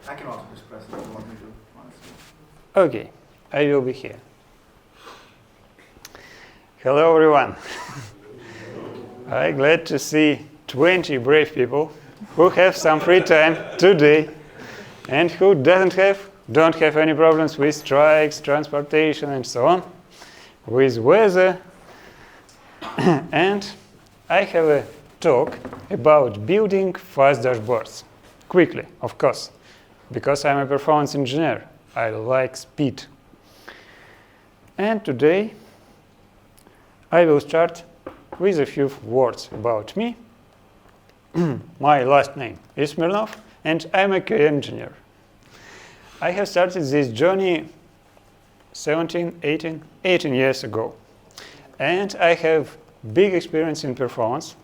I can also express if you want me to, honestly. Okay, I will be here. Hello, everyone. I'm glad to see 20 brave people who have some free time today and who don't have any problems with strikes, transportation, and so on, with weather. And I have a talk about building fast dashboards. Quickly, of course, because I'm a performance engineer. I like speed. And today, I will start with a few words about me. My last name is Smirnov, and I'm a QA engineer. I have started this journey 18 years ago. And I have big experience in performance.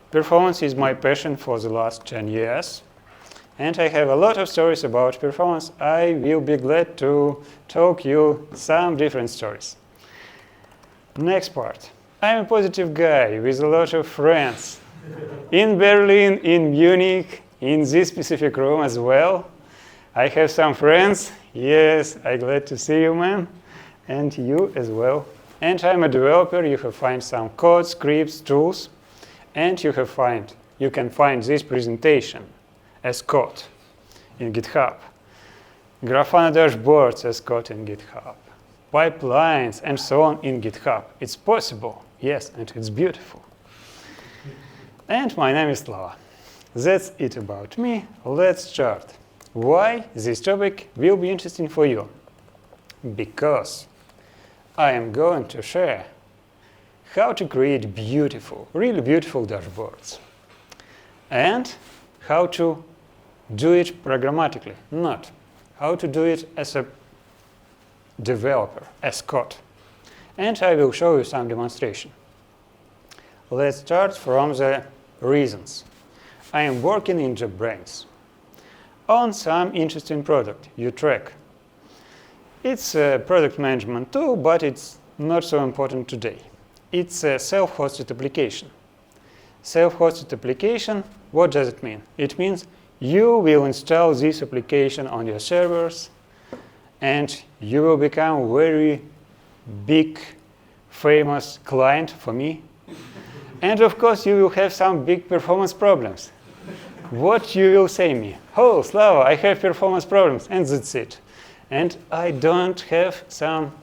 Performance is my passion for the last 10 years. And I have a lot of stories about performance. I will be glad to talk you some different stories. Next part. I'm a positive guy with a lot of friends. In Berlin, in Munich, in this specific room as well. I have some friends. Yes, I'm glad to see you, man. And you as well. And I'm a developer. You have find some code, scripts, tools. And you can find this presentation as code in GitHub. Grafana dashboards as code in GitHub. Pipelines and so on in GitHub. It's possible, yes, and it's beautiful. And my name is Slava. That's it about me. Let's start. Why this topic will be interesting for you? Because I am going to share how to create beautiful, really beautiful dashboards. And how to do it programmatically, not how to do it as a developer, as code. And I will show you some demonstration. Let's start from the reasons. I am working in JetBrains on some interesting product, YouTrack. It's a product management tool, but it's not so important today. It's a self-hosted application. Self-hosted application, what does it mean? It means you will install this application on your servers and you will become a very big, famous client for me. And of course, you will have some big performance problems. What you will say me? Oh, Slava, I have performance problems, and that's it. And I don't have some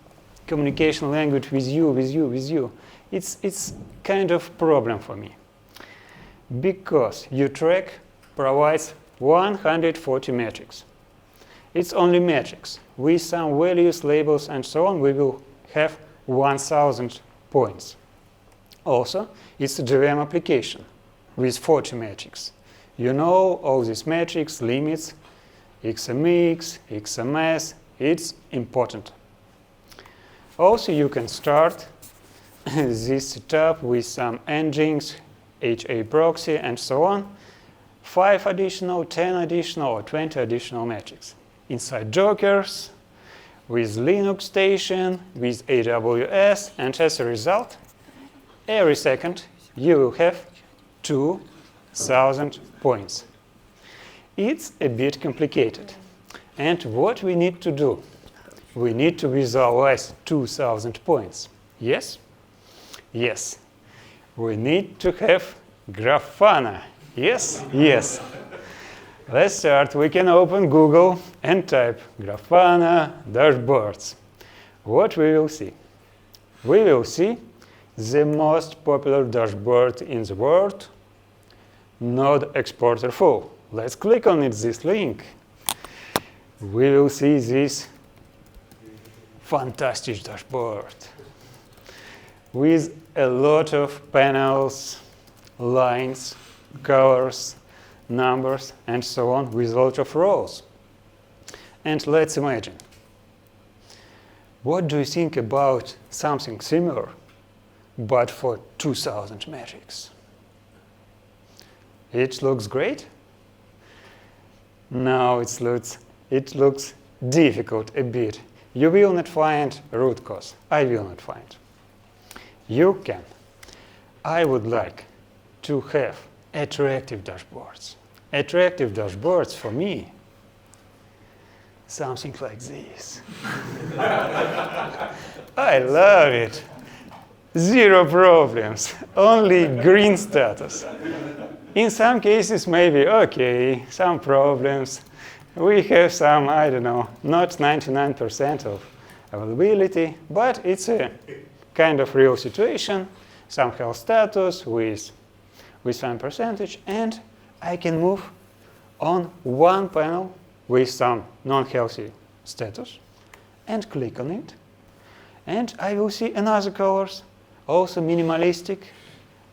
communication language with you. It's kind of problem for me. Because YouTrack provides 140 metrics. It's only metrics. With some values, labels, and so on, we will have 1,000 points. Also, it's a JVM application with 40 metrics. You know all these metrics, limits, XMX, XMS, it's important. Also, you can start this setup with some Nginx, HA proxy, and so on. 5 additional, 10 additional, or 20 additional metrics. Inside Dockers, with Linux Station, with AWS, and as a result, every second you will have 2,000 points. It's a bit complicated. And what we need to do? We need to visualize 2,000 points. Yes? Yes. We need to have Grafana. Yes? Yes. Let's start. We can open Google and type Grafana dashboards. What we will see? We will see the most popular dashboard in the world, Node Exporter Full. Let's click on this link. We will see this fantastic dashboard with a lot of panels, lines, colors, numbers, and so on, with a lot of rows. And let's imagine. What do you think about something similar, but for 2,000 metrics? It looks great? No, it looks difficult a bit. You will not find root cause. I will not find. You can. I would like to have attractive dashboards. Attractive dashboards for me something like this. I love it. 0 problems, only green status. In some cases, maybe, okay, some problems. We have some, I don't know, not 99% of availability, but it's a kind of real situation, some health status with some percentage, and I can move on one panel with some non-healthy status and click on it. And I will see another colors, also minimalistic,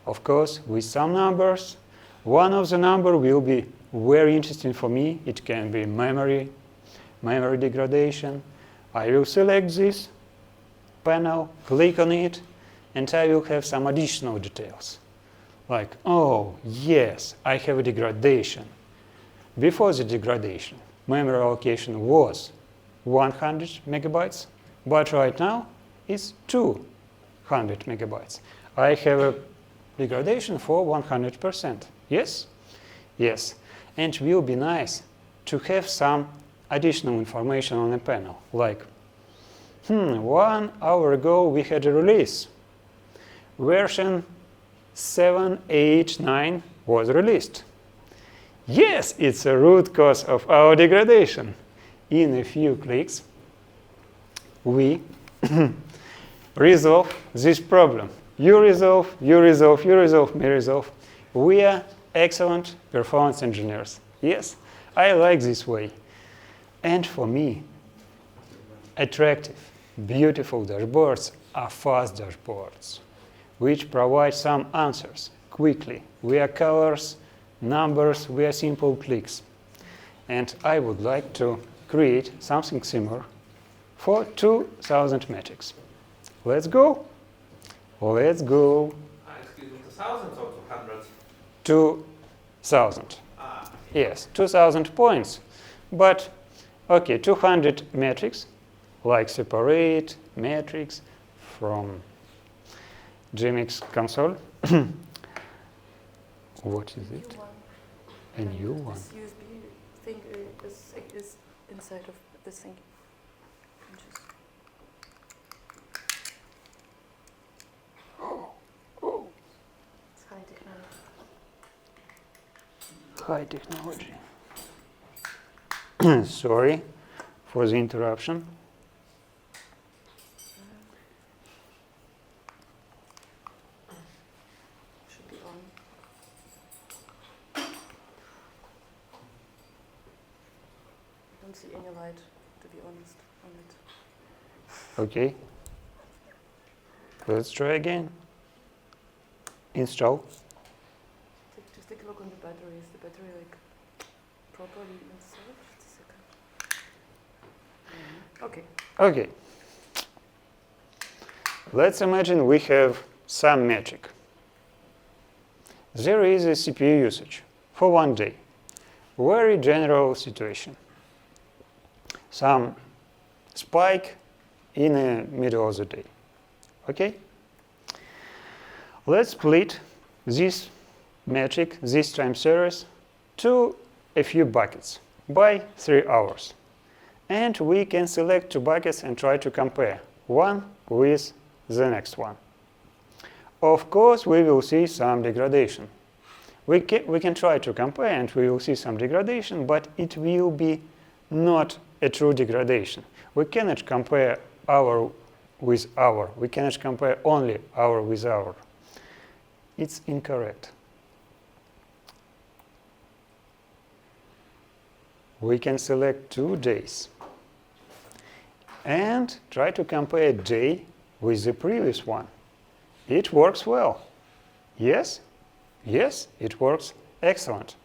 of course, with some numbers. One of the number will be very interesting for me. It can be memory degradation. I will select this panel, click on it, and I will have some additional details. Like, oh, yes, I have a degradation. Before the degradation, memory allocation was 100 megabytes, but right now it's 200 megabytes. I have a degradation for 100%. Yes? Yes. And it will be nice to have some additional information on a panel, like, 1 hour ago we had a release. Version 7.8.9 was released. Yes, it's a root cause of our degradation. In a few clicks, we resolve this problem. You resolve, you resolve, you resolve, me resolve. We are excellent performance engineers. Yes, I like this way. And for me, attractive, beautiful dashboards are fast dashboards, which provide some answers quickly via colors, numbers, via simple clicks. And I would like to create something similar for 2,000 metrics. Let's go. Let's go. Excuse me, 2,000 or 200? 2,000. Yes, 2,000 points. But, okay, 200 metrics, like separate metrics from Nginx console. What is it? A new one. This USB thing is inside of this thing. It's high technology. High technology. Sorry for the interruption. Should be on. I don't see any light, to be honest, on it. Okay. Let's try again. Install. Just take a look on the battery. Is the battery like properly installed? Just a second. Okay. Okay. Let's imagine we have some metric. There is a CPU usage for 1 day. Very general situation. Some spike in the middle of the day. Okay? Let's split this metric, this time series, to a few buckets by 3 hours. And we can select 2 buckets and try to compare one with the next one. Of course, we will see some degradation. We can try to compare and we will see some degradation, but it will be not a true degradation. We cannot compare hour with hour. We cannot compare only hour with hour. It's incorrect. We can select 2 days and try to compare a day with the previous one. It works well. Yes? Yes, it works excellent.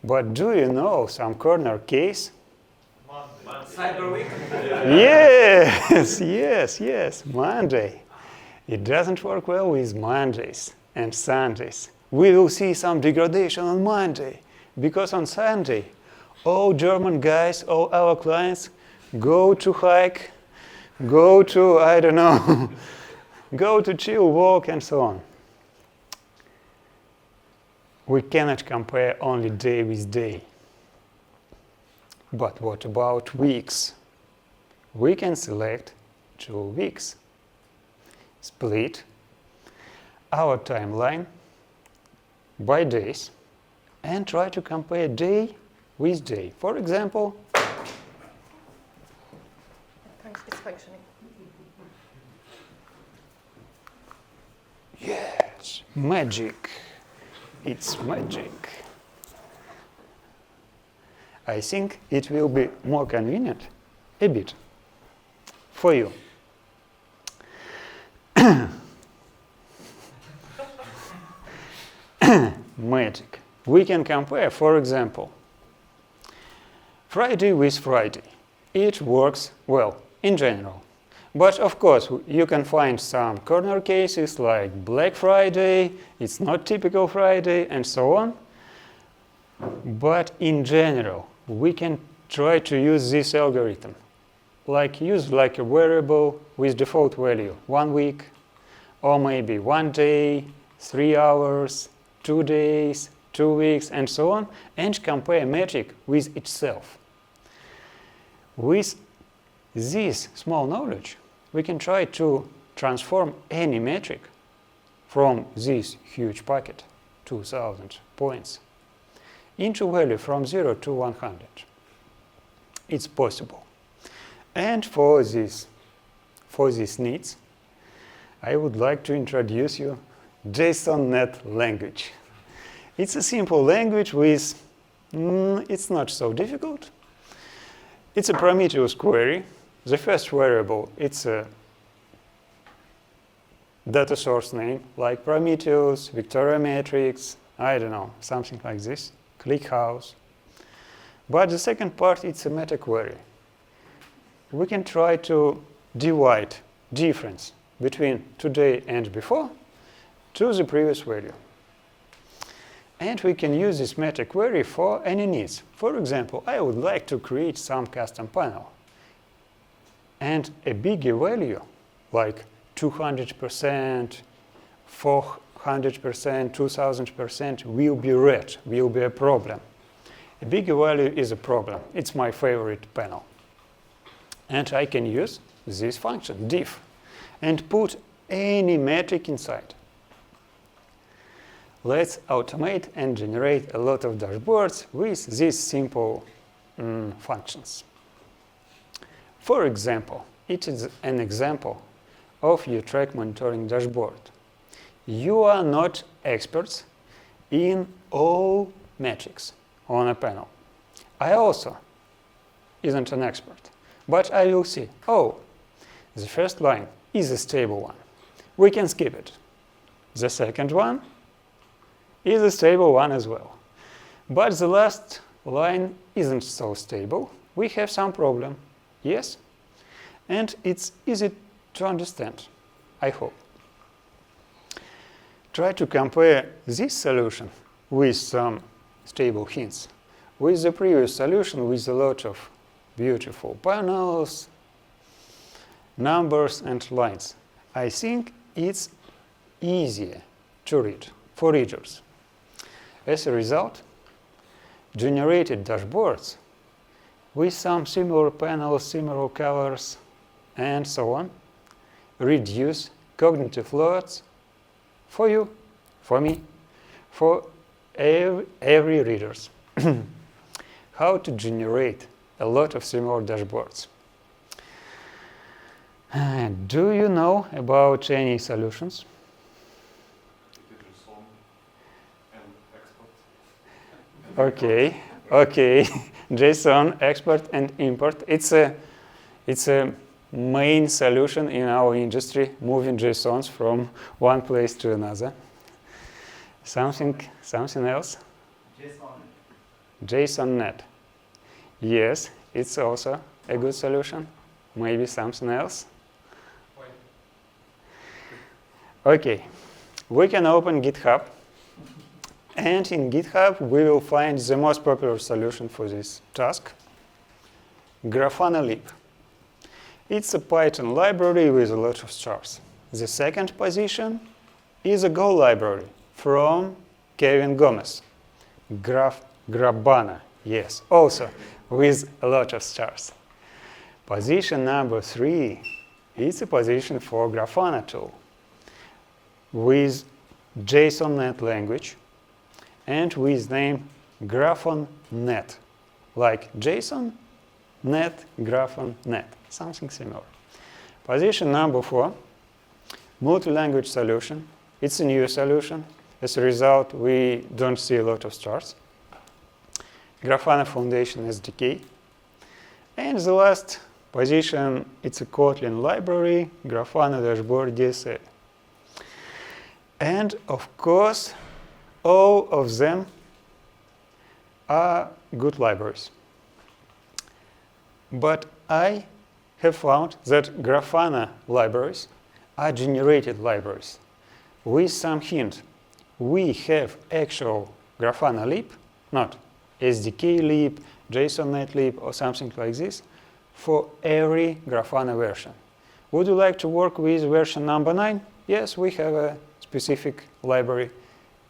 But do you know some corner case? Cyber Week? Yes, yes, yes, Monday. It doesn't work well with Mondays and Sundays. We will see some degradation on Monday, because on Sunday, all German guys, all our clients, go to hike, go to, I don't know, go to chill, walk, and so on. We cannot compare only day with day. But what about weeks? We can select 2 weeks. Split our timeline by days and try to compare day with day. For example, It's functioning. yes, magic. It's magic. I think it will be more convenient a bit for you. Magic. We can compare, for example, Friday with Friday. It works well in general. But of course, you can find some corner cases like Black Friday, it's not typical Friday, and so on. But in general, we can try to use this algorithm. Use a variable with default value, 1 week, or maybe 1 day, 3 hours, 2 days, 2 weeks, and so on, and compare metric with itself. With this small knowledge, we can try to transform any metric from this huge packet, 2,000 points, into value from 0 to 100. It's possible. And for these needs, I would like to introduce you JSON.NET language. It's a simple language with, it's not so difficult. It's a Prometheus query. The first variable, it's a data source name, like Prometheus, Victoria Matrix, I don't know, something like this, ClickHouse. But the second part, it's a meta query. We can try to divide difference between today and before to the previous value. And we can use this meta query for any needs. For example, I would like to create some custom panel. And a bigger value, like 200%, 400%, 2000%, will be red, will be a problem. A bigger value is a problem. It's my favorite panel. And I can use this function, diff, and put any metric inside. Let's automate and generate a lot of dashboards with these simple functions. For example, it is an example of YouTrack monitoring dashboard. You are not experts in all metrics on a panel. I also isn't an expert, but I will see, oh, the first line is a stable one. We can skip it. The second one is a stable one as well. But the last line isn't so stable. We have some problem, yes? And it's easy to understand, I hope. Try to compare this solution with some stable hints with the previous solution with a lot of beautiful panels, numbers, and lines. I think it's easier to read for readers. As a result, generated dashboards with some similar panels, similar colors, and so on reduce cognitive loads for you, for me, for every readers. How to generate a lot of similar dashboards. Do you know about any solutions? Okay. JSON, export, and import. It's a main solution in our industry, moving JSONs from one place to another. Something else? JSON.NET. Yes, it's also a good solution. Maybe something else? Okay, we can open GitHub. And in GitHub, we will find the most popular solution for this task, Grafana Lib. It's a Python library with a lot of stars. The second position is a Go library from Kevin Gomez. Grafana, yes. Also, with a lot of stars. Position number 3 is a position for Grafana tool with JSON.NET language and with name Grafana.net, like JSON, net, Grafana.net, something similar. Position number 4, multi-language solution. It's a new solution. As a result, we don't see a lot of stars. Grafana Foundation SDK. And the last position, it's a Kotlin library, Grafana Dashboard DSL. And of course, all of them are good libraries. But I have found that Grafana libraries are generated libraries. With some hint, we have actual Grafana lib, not SDK lib, JSON.NET lib, or something like this, for every Grafana version. Would you like to work with version number 9? Yes, we have a specific library.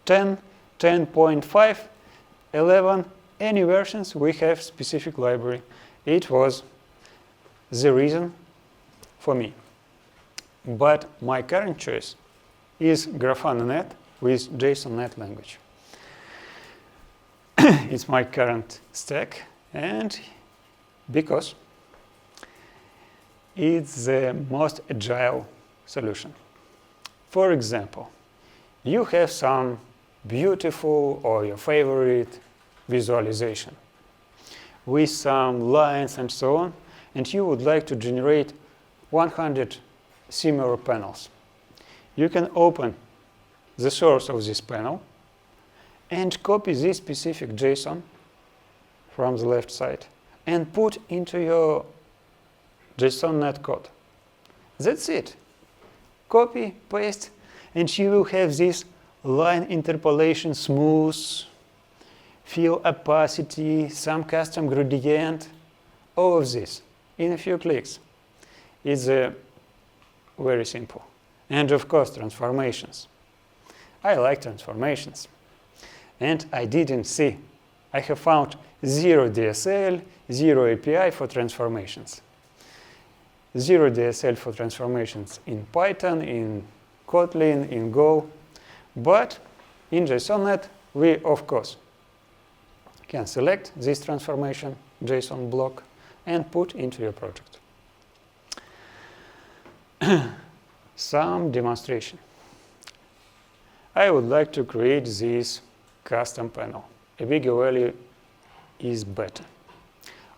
10, 10.5, 11, any versions, we have specific library. It was the reason for me. But my current choice is Grafana.net with JSON.NET language. It's my current stack, and because it's the most agile solution. For example, you have some beautiful or your favorite visualization with some lines and so on, and you would like to generate 100 similar panels. You can open the source of this panel and copy this specific JSON from the left side and put into your JSON.NET code. That's it. Copy, paste, and you will have this line interpolation, smooth, fill opacity, some custom gradient, all of this in a few clicks. It's very simple. And of course, transformations. I like transformations. And I didn't see. I have found 0 DSL, 0 API for transformations. 0 DSL for transformations in Python, in Kotlin, in Go. But in JSON.NET, we, of course, can select this transformation JSON block and put into your project. Some demonstration. I would like to create this custom panel. A bigger value is better.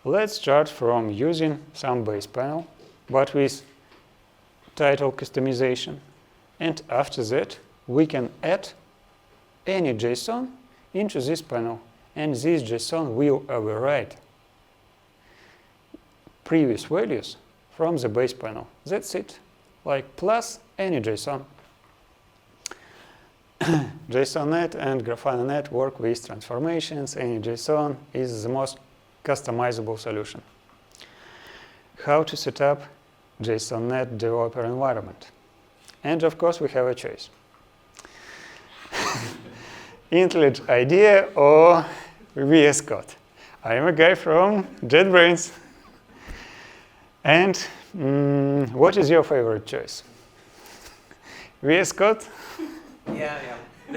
Let's start from using some base panel, but with title customization. And after that, we can add any JSON into this panel. And this JSON will override previous values from the base panel. That's it. Like plus any JSON. JSON.NET and Grafana.NET work with transformations. Any JSON is the most customizable solution. How to set up JSON.NET developer environment? And of course, we have a choice. IntelliJ IDEA or VS Code. I am a guy from JetBrains. And what is your favorite choice? VS Code? Yeah.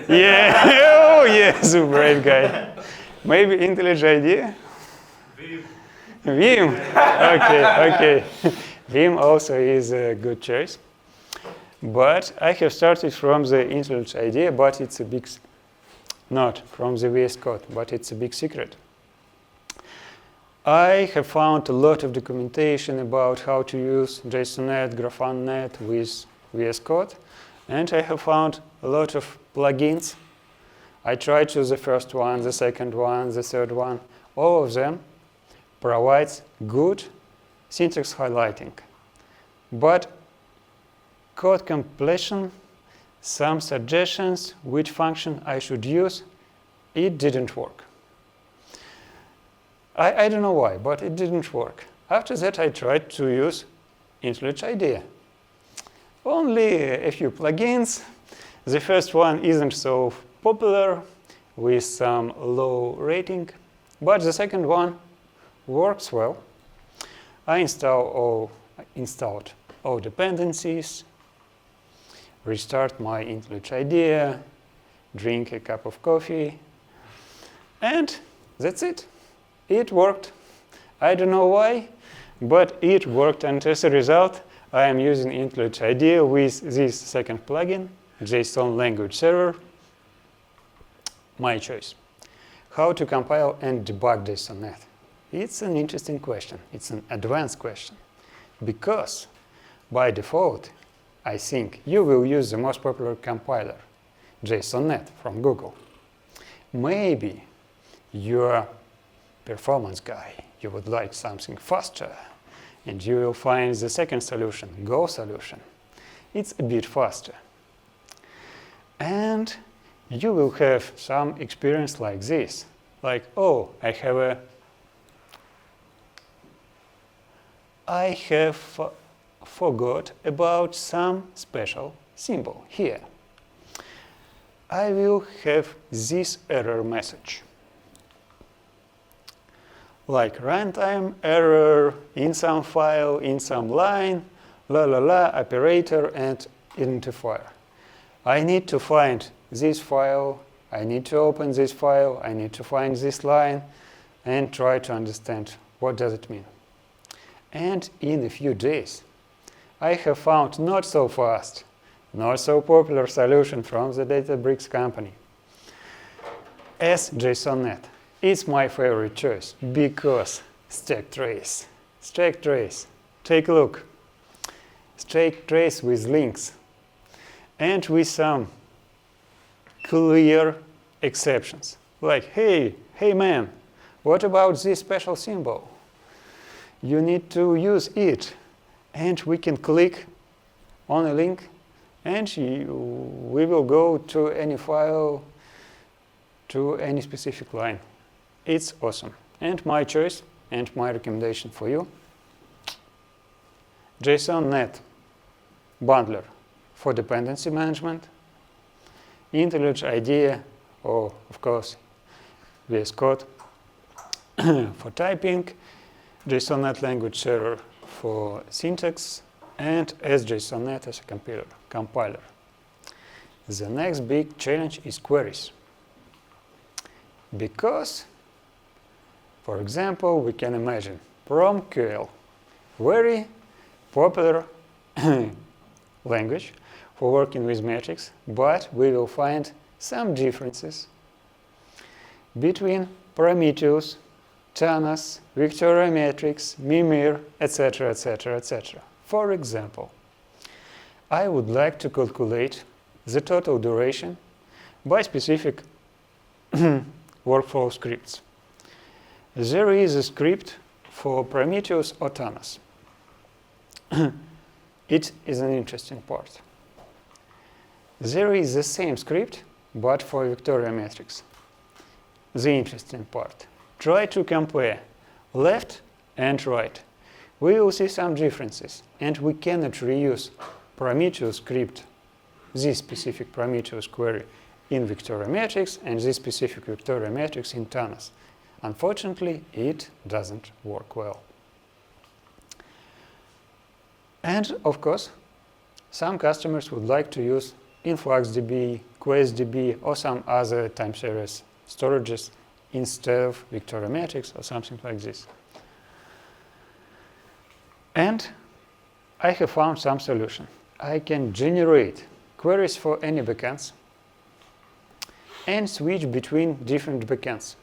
Yeah, oh yes, a brave guy. Maybe IntelliJ IDEA? Vim. Okay. Vim also is a good choice. But I have started from the IntelliJ IDEA, but it's a big, not from the VS Code, but it's a big secret. I have found a lot of documentation about how to use JSON.NET, Grafana.NET with VS Code, and I have found a lot of plugins. I tried to the first one, the second one, the third one. All of them provides good syntax highlighting. But code completion, some suggestions which function I should use, it didn't work. I don't know why, but it didn't work. After that, I tried to use IntelliJ IDEA. Only a few plugins. The first one isn't so popular with some low rating, but the second one works well. I installed all dependencies, restart my IntelliJ IDEA, drink a cup of coffee, and that's it. It worked. I don't know why, but it worked, and as a result, I am using IntelliJ IDEA with this second plugin, JSON language server. My choice. How to compile and debug JSON.NET? It's an interesting question. It's an advanced question. Because by default, I think you will use the most popular compiler, JSON.NET from Google. Maybe you're a performance guy. You would like something faster. And you will find the second solution, Go solution. It's a bit faster. And you will have some experience like this. Like, oh, I have forgot about some special symbol here. I will have this error message. Like runtime error in some file, in some line, operator and identifier. I need to find this file, I need to open this file, I need to find this line and try to understand what does it mean. And in a few days, I have found not so fast, not so popular solution from the Databricks company as JSON.NET. It's my favorite choice because stack trace. Stack trace. Take a look. Stack trace with links and with some clear exceptions. Like, hey man, what about this special symbol? You need to use it. And we can click on a link and we will go to any file, to any specific line. It's awesome. And my choice and my recommendation for you, JSON.NET bundler for dependency management, IntelliJ IDEA, or of course VS Code for typing, JSON.NET language server for syntax, and JSON.NET as a compiler. The next big challenge is queries. Because, for example, we can imagine PromQL, very popular language for working with metrics, but we will find some differences between Prometheus, Tanas, Victoria Matrix, Mimir, etc., etc., etc. For example, I would like to calculate the total duration by specific workflow scripts. There is a script for Prometheus or Tanas. It is an interesting part. There is the same script, but for Victoria Matrix. The interesting part. Try to compare left and right. We will see some differences, and we cannot reuse Prometheus script, this specific Prometheus query in Victoria Matrix and this specific Victoria Matrix in Tanas. Unfortunately, it doesn't work well. And of course, some customers would like to use InfluxDB, QuestDB, or some other time series storages instead of Victoria Matrix or something like this. And I have found some solution. I can generate queries for any backends and switch between different backends.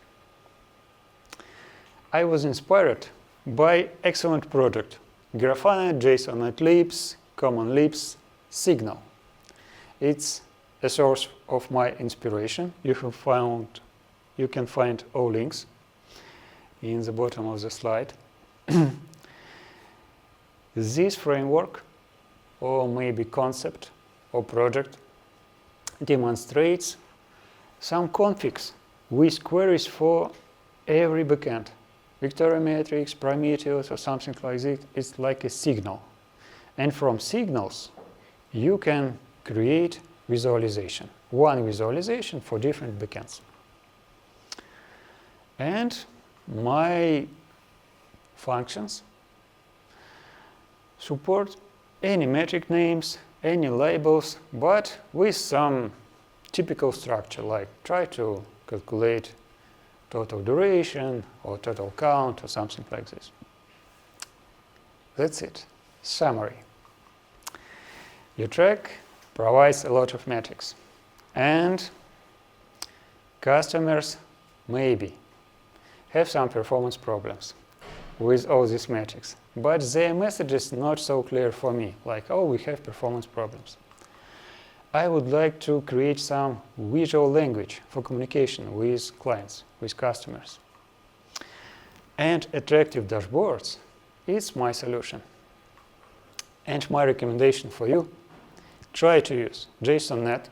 I was inspired by excellent product, Grafana, JSON.NET Libs, Common Libs, Signal. It's a source of my inspiration. You can find all links in the bottom of the slide. This framework, or maybe concept or project, demonstrates some configs with queries for every backend. Victoria Matrix, Prometheus, or something like this. It's like a signal. And from signals, you can create visualization. One visualization for different backends. And my functions, support any metric names, any labels, but with some typical structure, like try to calculate total duration or total count or something like this. That's it. Summary. YouTrack provides a lot of metrics, and customers maybe have some performance problems with all these metrics, but their message is not so clear for me, like, oh, we have performance problems. I would like to create some visual language for communication with clients, with customers. And attractive dashboards is my solution. And my recommendation for you, try to use JSON.NET.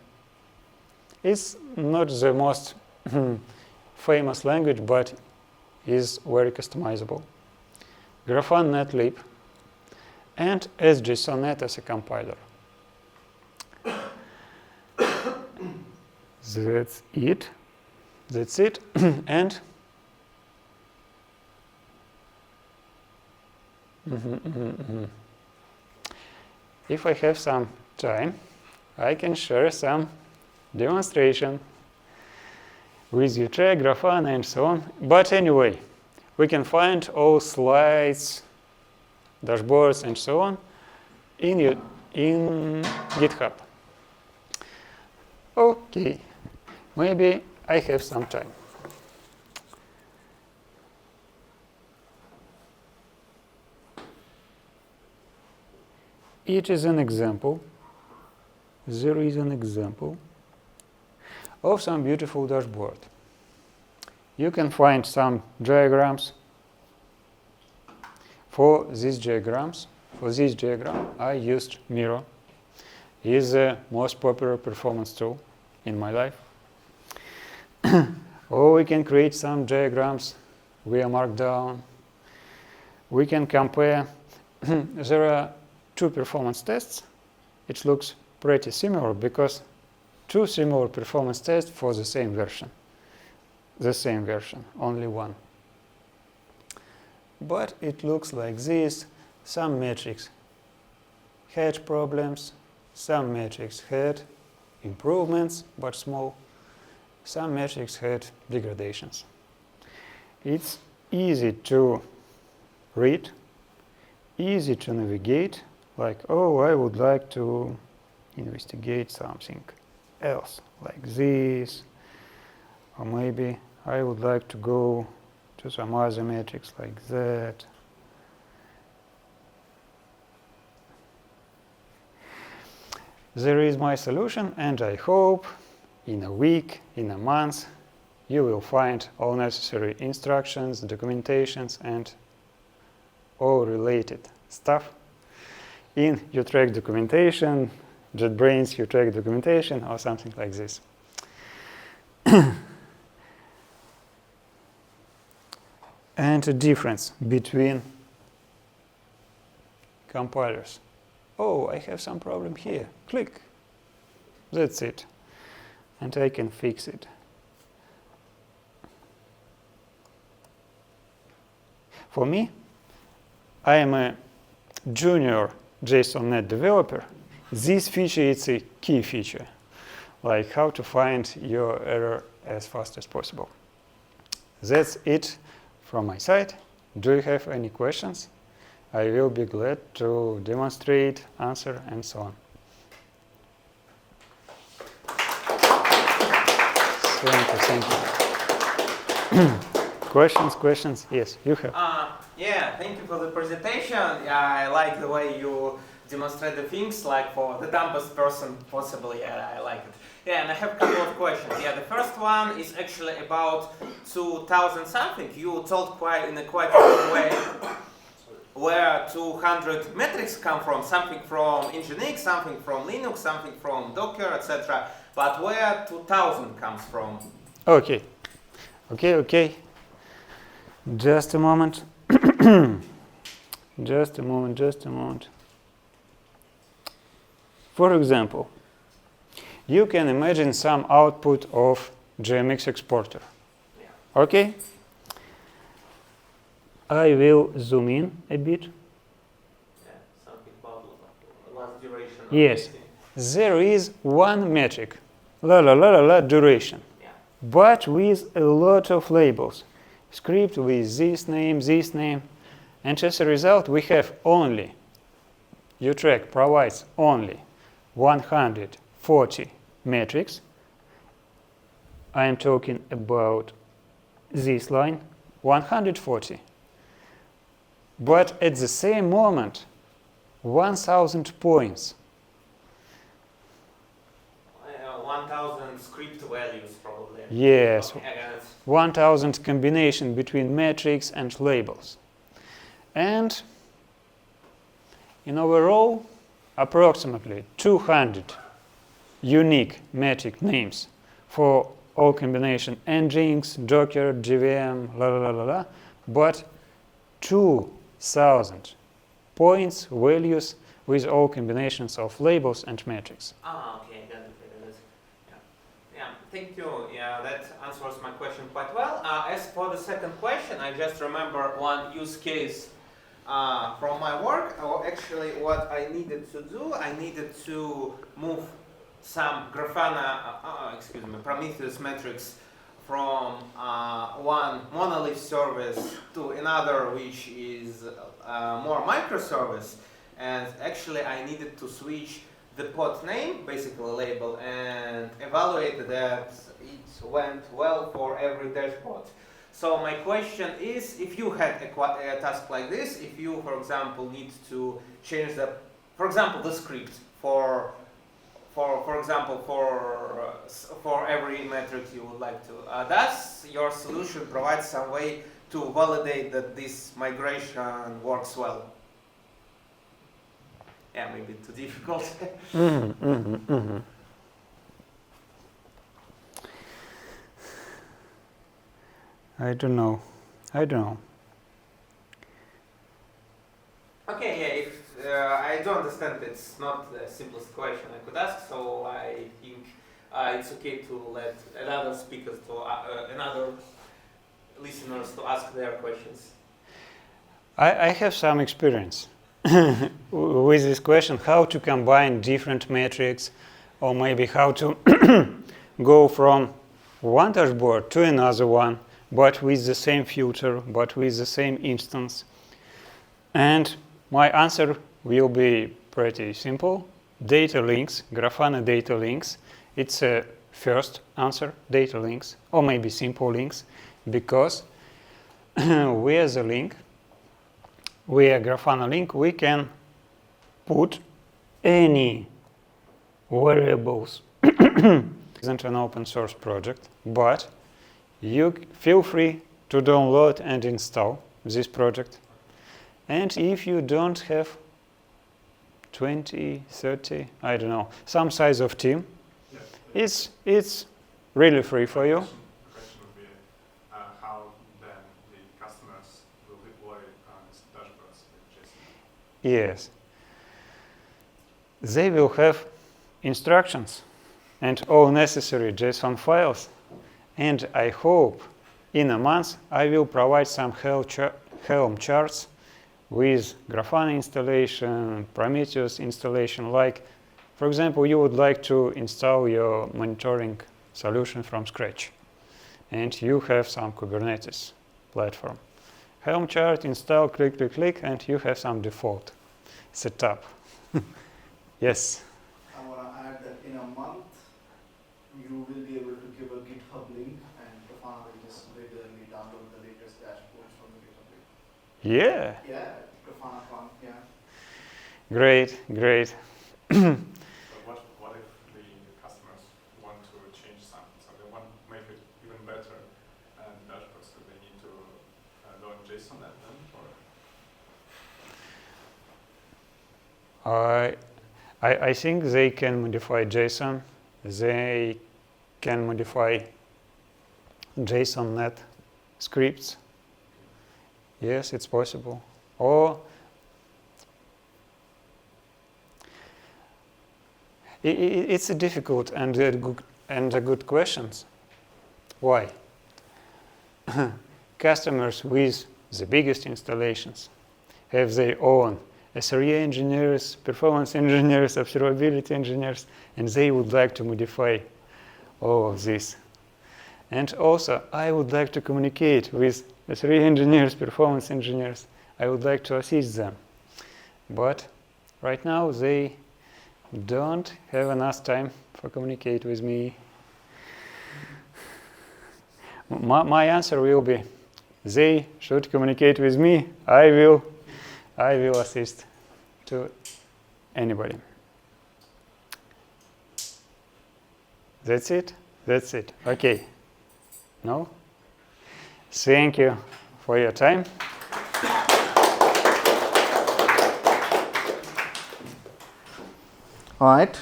It's not the most famous language, but is very customizable. Grafana Netlib, and JSON.NET as a compiler. That's it. That's it. And if I have some time, I can share some demonstration with YouTrack, Grafana, and so on. But anyway, we can find all slides, dashboards, and so on in GitHub. Okay, maybe I have some time. It is an example. There is an example of some beautiful dashboard. You can find some diagrams. For these diagrams, I used Miro. It is the most popular performance tool in my life. Or we can create some diagrams via Markdown. We can compare. There are two performance tests. It looks pretty similar because two similar performance tests for the same version. The same version, only one. But it looks like this. Some metrics had problems, some metrics had improvements, but small. Some metrics had degradations. It's easy to read, easy to navigate, like, oh, I would like to investigate something else, like this, or maybe I would like to go to some other metrics like that. There is my solution, and I hope in a week, in a month, you will find all necessary instructions, documentations, and all related stuff in YouTrack documentation, JetBrains YouTrack documentation, or something like this. And a difference between compilers. Oh, I have some problem here. Click. That's it. And I can fix it. For me, I am a junior JSON.NET developer. This feature is a key feature, like how to find your error as fast as possible. That's it from my side. Do you have any questions? I will be glad to demonstrate, answer, and so on. Thank you. Questions? Yes, you have. Yeah, thank you for the presentation. I like the way you demonstrate the things, like for the dumbest person possibly. I like it. Yeah, and I have a couple of questions. Yeah, the first one is actually about 2000 something. You told in a quite good way where 200 metrics come from, something from Nginx, something from Linux, something from Docker, etc. But where 2000 comes from? Okay. Just a moment. Just a moment. For example, you can imagine some output of JMX exporter. Okay? I will zoom in a bit. Yeah, something about last duration. Yes, there is one metric, duration, Yeah. but with a lot of labels. Script with this name, and as a result, we have only, YouTrack provides only 140 metrics. I am talking about this line, 140. But at the same moment, 1,000 points. 1,000 script values probably. Yes, Okay, I got it. 1,000 combination between metrics and labels. And in overall, approximately 200 unique metric names for all combination Nginx, Docker, JVM, but 2,000 points, values with all combinations of labels and metrics. Ah, okay, I got it. Yeah, thank you. Yeah, that answers my question quite well. As for the second question, I just remember one use case from my work. Actually, what I needed to do, I needed to move some Grafana, Prometheus metrics from one monolith service to another, which is more microservice. And actually, I needed to switch the pod name, basically label, and evaluate that it went well for every dashboard. So my question is, if you had a task like this, if you, for example, need to change the, for example, the script for every metric you would like to, does your solution provide some way to validate that this migration works well? Yeah, maybe too difficult. I don't know. Okay, yeah, if I do understand it's not the simplest question I could ask, so I think it's okay to let another speakers to another listeners to ask their questions. I have some experience with this question, how to combine different metrics, or maybe how to go from one dashboard to another one, but with the same filter, but with the same instance. And my answer will be pretty simple. Data links, Grafana data links. It's a first answer, data links, or maybe simple links, because with the link, with Grafana link, we can put any variables. Isn't an open source project, but you feel free to download and install this project. And if you don't have 20, 30, I don't know, some size of team, it's really free for you. The question would be how then the customers will deploy these dashboards with JSON? Yes. They will have instructions and all necessary JSON files. And I hope in a month I will provide some Helm charts with Grafana installation, Prometheus installation. Like, for example, you would like to install your monitoring solution from scratch, and you have some Kubernetes platform. Helm chart, install, click, and you have some default setup. Yes? I want to add that in a month, you will be able to give a GitHub link, and Grafana will just regularly download the latest dashboards from the GitHub link. Yeah. Yeah, Grafana Con, yeah. Great. But what if the customers want to change something? So they want to make it even better dashboards, so they need to load JSON at them? Or? I think they can modify JSON. They can modify JSON.NET scripts. Yes, it's possible. Or it's a difficult and a good question. Why? Customers with the biggest installations have their own SRE engineers, performance engineers, observability engineers, and they would like to modify all of this. And also, I would like to communicate with SRE engineers, performance engineers. I would like to assist them. But right now, they don't have enough time for communicate with me. My answer will be, they should communicate with me. I will assist to anybody. That's it? That's it. Okay. No? Thank you for your time. All right.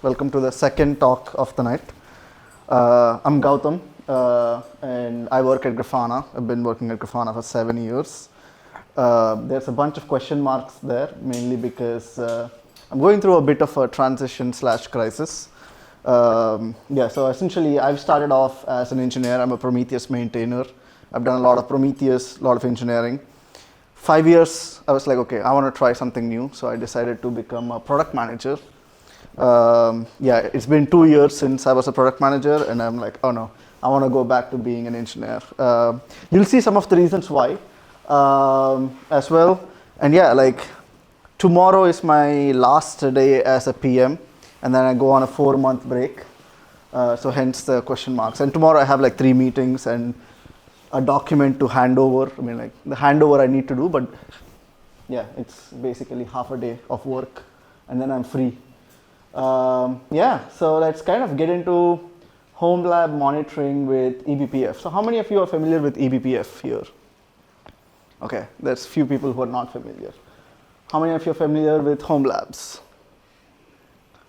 Welcome to the second talk of the night. I'm Goutham, and I work at Grafana. I've been working at Grafana for 7 years. There's a bunch of question marks there, mainly because I'm going through a bit of a transition/crisis. So essentially, I've started off as an engineer. I'm a Prometheus maintainer. I've done a lot of Prometheus, a lot of engineering. 5 years, I was like, okay, I want to try something new. So I decided to become a product manager. It's been 2 years since I was a product manager, and I'm like, oh no, I want to go back to being an engineer. You'll see some of the reasons why as well. And tomorrow is my last day as a PM, and then I go on a 4-month break. So hence the question marks. And tomorrow I have 3 meetings and a document to hand over. I mean, the handover I need to do, but yeah, it's basically half a day of work, and then I'm free. So let's kind of get into Homelab monitoring with eBPF. So how many of you are familiar with eBPF here? Okay, there's few people who are not familiar. How many of you are familiar with Homelabs?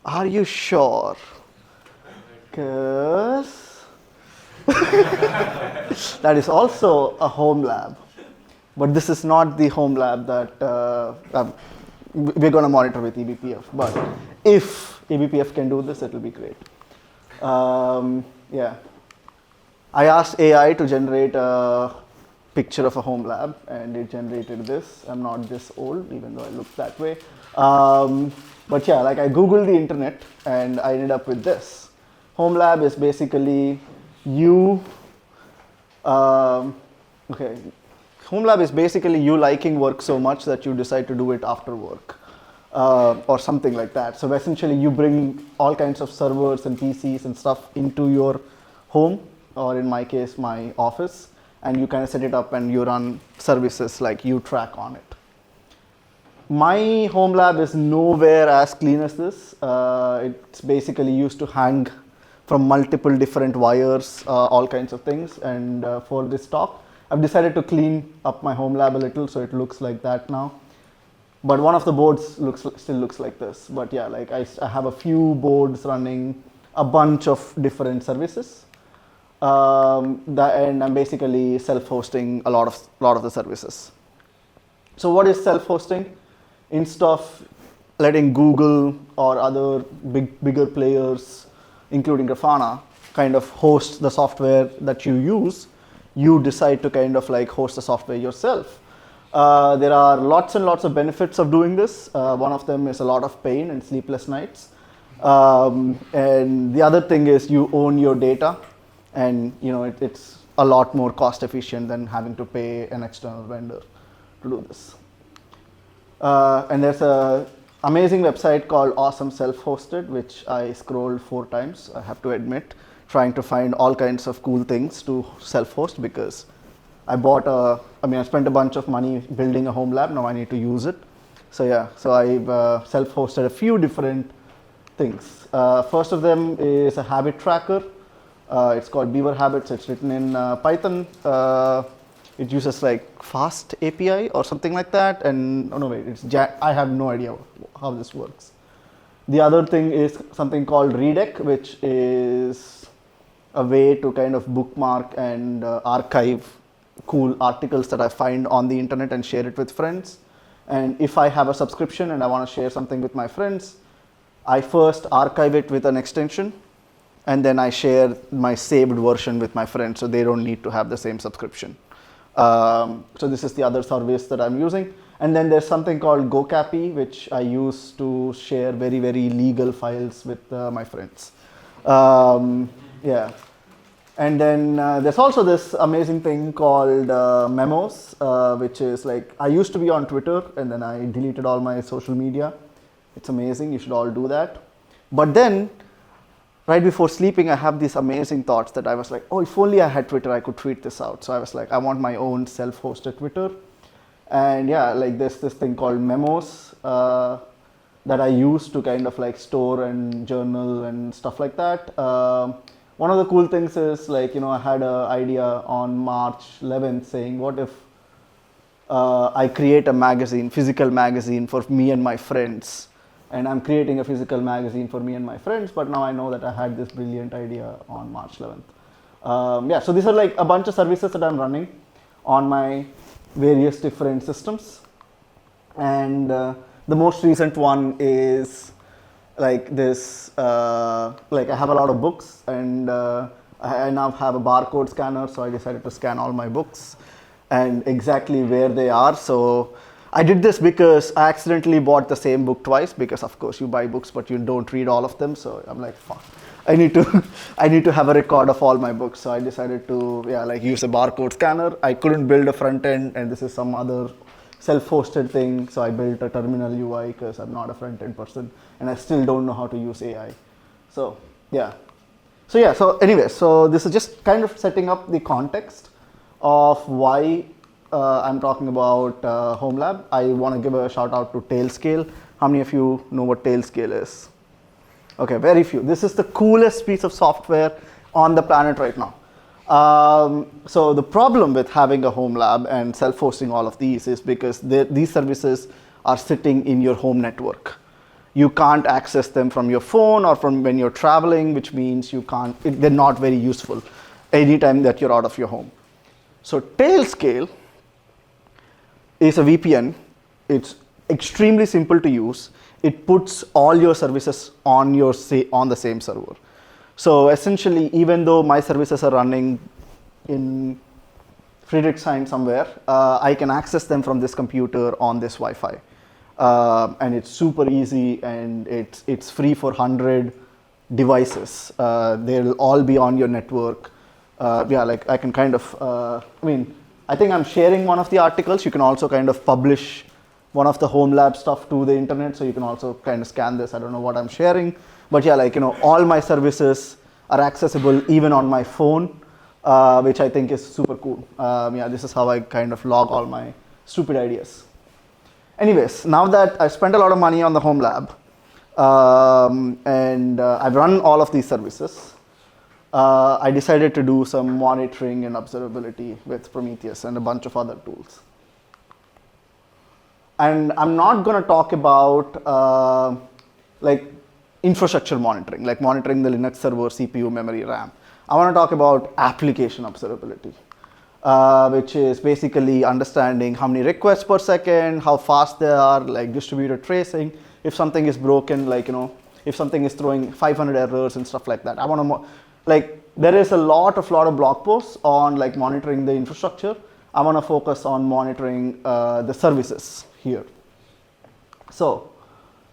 Are you sure? Because that is also a Homelab, but this is not the Homelab that we're going to monitor with eBPF. But if eBPF can do this, it will be great. I asked AI to generate a picture of a Homelab, and it generated this. I'm not this old, even though I look that way. But yeah, I Googled the internet, and I ended up with this. Homelab is basically Homelab is basically you liking work so much that you decide to do it after work, or something like that. So essentially, you bring all kinds of servers and PCs and stuff into your home, or in my case, my office, and you kind of set it up and you run services like YouTrack on it. My Homelab is nowhere as clean as this. It's basically used to hang from multiple different wires, all kinds of things. And for this talk, I've decided to clean up my Homelab a little, so it looks like that now. But one of the boards still looks like this. But yeah, I have a few boards running a bunch of different services. And I'm basically self-hosting a lot of the services. So what is self-hosting? Instead of letting Google or other bigger players, including Grafana, kind of host the software that you use, you decide to kind of host the software yourself. There are lots and lots of benefits of doing this. One of them is a lot of pain and sleepless nights. And the other thing is you own your data, and it's a lot more cost efficient than having to pay an external vendor to do this. And there's an amazing website called Awesome Self-Hosted, which I scrolled 4 times, I have to admit, trying to find all kinds of cool things to self-host, because I spent a bunch of money building a Homelab, now I need to use it. So yeah, so I've self-hosted a few different things. First of them is a habit tracker. It's called Beaver Habits. It's written in Python. It uses Fast API or something like that. And I have no idea how this works. The other thing is something called Redeck, which is a way to kind of bookmark and archive cool articles that I find on the internet and share it with friends. And if I have a subscription and I want to share something with my friends, I first archive it with an extension, and then I share my saved version with my friends, so they don't need to have the same subscription. So this is the other service that I'm using. And then there's something called GoCappy, which I use to share very, very legal files with my friends. Yeah. And then there's also this amazing thing called Memos, which is like, I used to be on Twitter and then I deleted all my social media. It's amazing, you should all do that. But then, right before sleeping, I have these amazing thoughts that I was like, oh, if only I had Twitter, I could tweet this out. So I was like, I want my own self-hosted Twitter. And yeah, like there's this thing called Memos that I use to kind of like store and journal and stuff like that. One of the cool things is like, I had an idea on March 11th saying, what if I create a magazine, physical magazine for me and my friends. And I'm creating a physical magazine for me and my friends, but now I know that I had this brilliant idea on March 11th. Yeah, so these are like a bunch of services that I'm running on my various different systems. And the most recent one is like this, like I have a lot of books and I now have a barcode scanner, so I decided to scan all my books and exactly where they are. So I did this because I accidentally bought the same book twice, because of course you buy books but you don't read all of them. So I'm like, fuck, I need to have a record of all my books. So I decided to use a barcode scanner. I couldn't build a front end, and this is some other self-hosted thing. So I built a terminal UI because I'm not a front end person and I still don't know how to use AI. So yeah. So anyway, so this is just kind of setting up the context of why I'm talking about Homelab. I want to give a shout out to Tailscale. How many of you know what Tailscale is? Okay, very few. This is the coolest piece of software on the planet right now. So the problem with having a Homelab and self-hosting all of these is because these services are sitting in your home network. You can't access them from your phone or from when you're traveling, which means they're not very useful anytime that you're out of your home. So Tailscale is a VPN. It's extremely simple to use. It puts all your services on the same server. So essentially, even though my services are running in Friedrichshain somewhere, I can access them from this computer on this Wi-Fi. And it's super easy, and it's free for 100 devices. They'll all be on your network. I can kind of, I think I'm sharing one of the articles. You can also kind of publish one of the Homelab stuff to the internet, so you can also kind of scan this. I don't know what I'm sharing, but all my services are accessible even on my phone, which I think is super cool. This is how I kind of log all my stupid ideas. Anyways, now that I've spent a lot of money on the Homelab, and I've run all of these services, I decided to do some monitoring and observability with Prometheus and a bunch of other tools. And I'm not going to talk about infrastructure monitoring, like monitoring the Linux server, CPU, memory, RAM. I want to talk about application observability, which is basically understanding how many requests per second, how fast they are, like distributed tracing, if something is broken, if something is throwing 500 errors and stuff like that. I want to there is a lot of blog posts on monitoring the infrastructure. I want to focus on monitoring the services here. So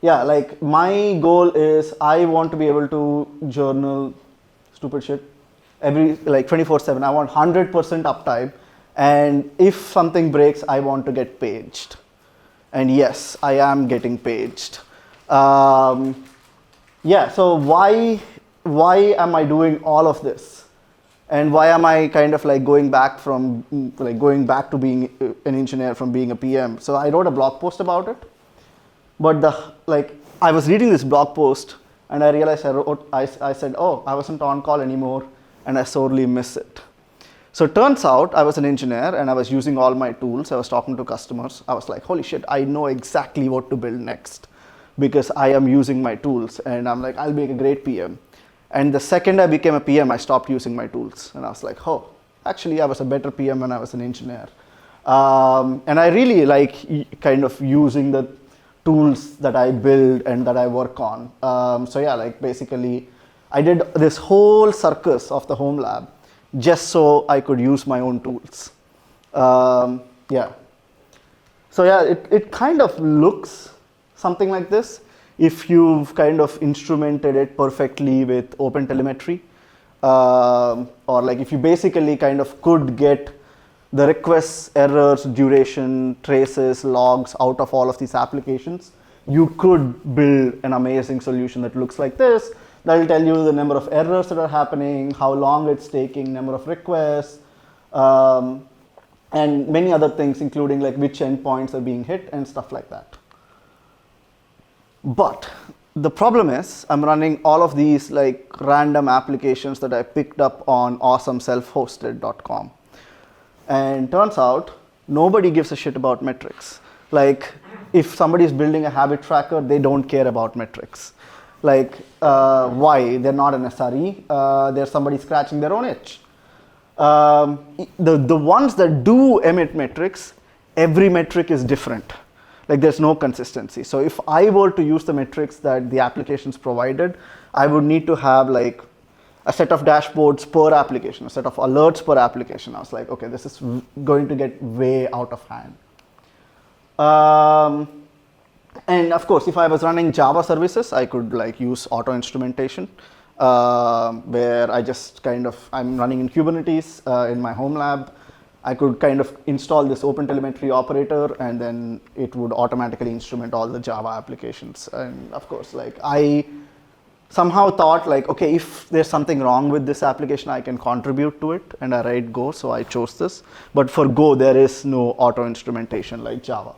my goal is I want to be able to journal stupid shit every 24/7. I want 100% uptime, and if something breaks, I want to get paged. And yes, I am getting paged. So why am I doing all of this? And why am I kind of going back to being an engineer from being a PM? So I wrote a blog post about it, but I was reading this blog post and I realized I said, oh, I wasn't on call anymore, and I sorely miss it. So it turns out I was an engineer and I was using all my tools. I was talking to customers. I was like, holy shit, I know exactly what to build next because I am using my tools, and I'm like, I'll be a great PM. And the second I became a PM, I stopped using my tools. And I was like, oh, actually I was a better PM when I was an engineer. And I really like kind of using the tools that I build and that I work on. Basically I did this whole circus of the Homelab just so I could use my own tools. Yeah. So yeah, it kind of looks something like this if you've kind of instrumented it perfectly with OpenTelemetry. Or like if you basically kind of could get the requests, errors, duration, traces, logs out of all of these applications, you could build an amazing solution that looks like this. That will tell you the number of errors that are happening, how long it's taking, number of requests, and many other things, including like which endpoints are being hit and stuff like that. But the problem is I'm running all of these like random applications that I picked up on awesomeselfhosted.com. And turns out nobody gives a shit about metrics. Like if somebody is building a habit tracker, they don't care about metrics. Like why? They're not an SRE. They're somebody scratching their own itch. The ones that do emit metrics, every metric is different. Like there's no consistency. So if I were to use the metrics that the applications provided, I would need to have like a set of dashboards per application, a set of alerts per application. I was like, okay, this is going to get way out of hand. And of course, if I was running Java services, I could like use auto instrumentation, where I just kind of, I'm running in Kubernetes in my Homelab. I could kind of install this OpenTelemetry operator, and then it would automatically instrument all the Java applications. And of course, like I somehow thought like, okay, if there's something wrong with this application, I can contribute to it, and I write Go, so I chose this. But for Go, there is no auto instrumentation like Java.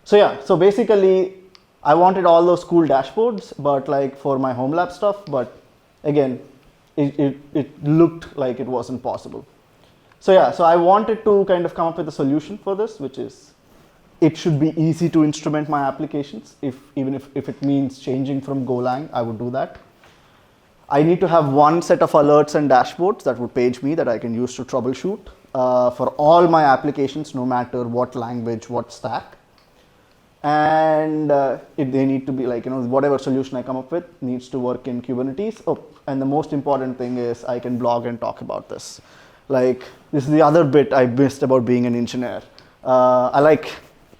So yeah, so basically, I wanted all those cool dashboards, but like for my Homelab stuff, but again, it looked like it wasn't possible. So yeah, so I wanted to kind of come up with a solution for this, which is it should be easy to instrument my applications. Even if it means changing from Golang, I would do that. I need to have one set of alerts and dashboards that would page me that I can use to troubleshoot for all my applications, no matter what language, what stack. And they need to be like, whatever solution I come up with needs to work in Kubernetes. Oh, and the most important thing is I can blog and talk about this. Like, this is the other bit I missed about being an engineer. I like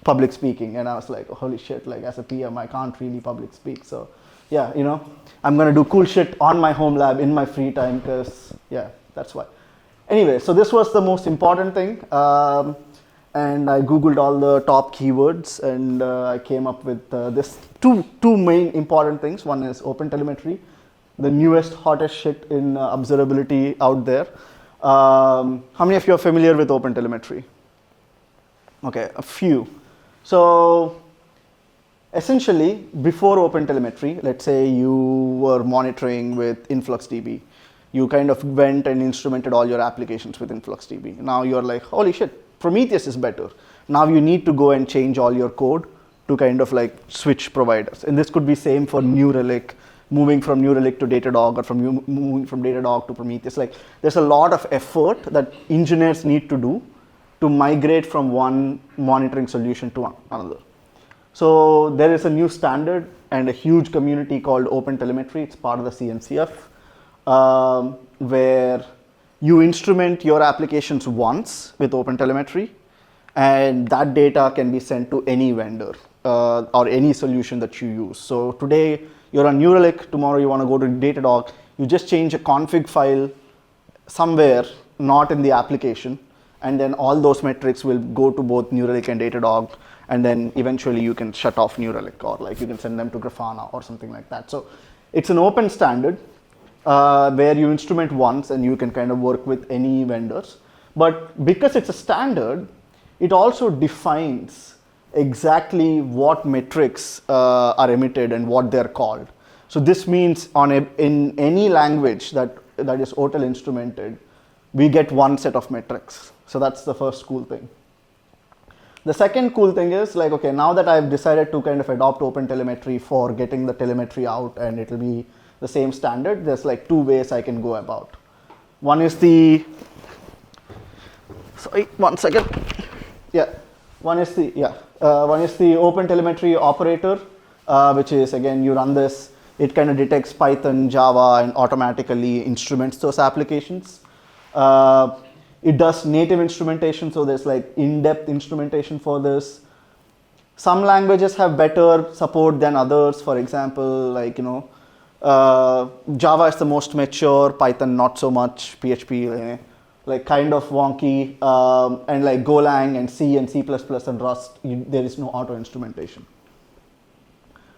public speaking, and I was like, oh, holy shit, like as a PM, I can't really public speak. So yeah, I'm gonna do cool shit on my Homelab in my free time, because yeah, that's why. Anyway, so this was the most important thing. And I Googled all the top keywords, and I came up with this two main important things. One is OpenTelemetry, the newest, hottest shit in observability out there. How many of you are familiar with OpenTelemetry? Okay, a few. So essentially, before OpenTelemetry, let's say you were monitoring with InfluxDB. You kind of went and instrumented all your applications with InfluxDB. Now you're like, holy shit, Prometheus is better. Now you need to go and change all your code to kind of like switch providers. And this could be same for New Relic, moving from New Relic to Datadog, or moving from Datadog to Prometheus. Like there's a lot of effort that engineers need to do to migrate from one monitoring solution to another. So there is a new standard and a huge community called OpenTelemetry. It's part of the CNCF, where you instrument your applications once with OpenTelemetry, and that data can be sent to any vendor or any solution that you use. So today you're on New Relic, tomorrow you want to go to Datadog, you just change a config file somewhere, not in the application, and then all those metrics will go to both New Relic and Datadog, and then eventually you can shut off New Relic, or like you can send them to Grafana or something like that. So it's an open standard where you instrument once and you can kind of work with any vendors. But because it's a standard, it also defines exactly what metrics are emitted and what they're called. So this means in any language that is OTel instrumented, we get one set of metrics. So that's the first cool thing. The second cool thing is like, okay, now that I've decided to kind of adopt OpenTelemetry for getting the telemetry out, and it'll be the same standard, there's like two ways I can go about. One is the, sorry, 1 second. Yeah, one is the OpenTelemetry operator, which is, again, you run this, it kind of detects Python, Java, and automatically instruments those applications. It does native instrumentation, so there's like in-depth instrumentation for this. Some languages have better support than others. For example, like, Java is the most mature, Python not so much, PHP like kind of wonky, and like Golang and C and C++ and Rust, there is no auto instrumentation.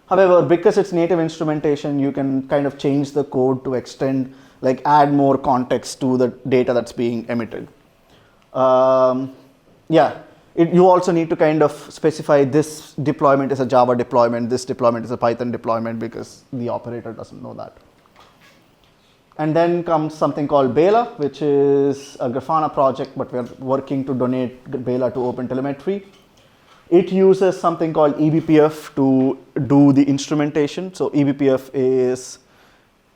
However, because it's native instrumentation, you can kind of change the code to extend, like add more context to the data that's being emitted. You also need to kind of specify this deployment is a Java deployment, this deployment is a Python deployment, because the operator doesn't know that. And then comes something called Bela, which is a Grafana project, but we're working to donate Bela to OpenTelemetry. It uses something called eBPF to do the instrumentation. So eBPF is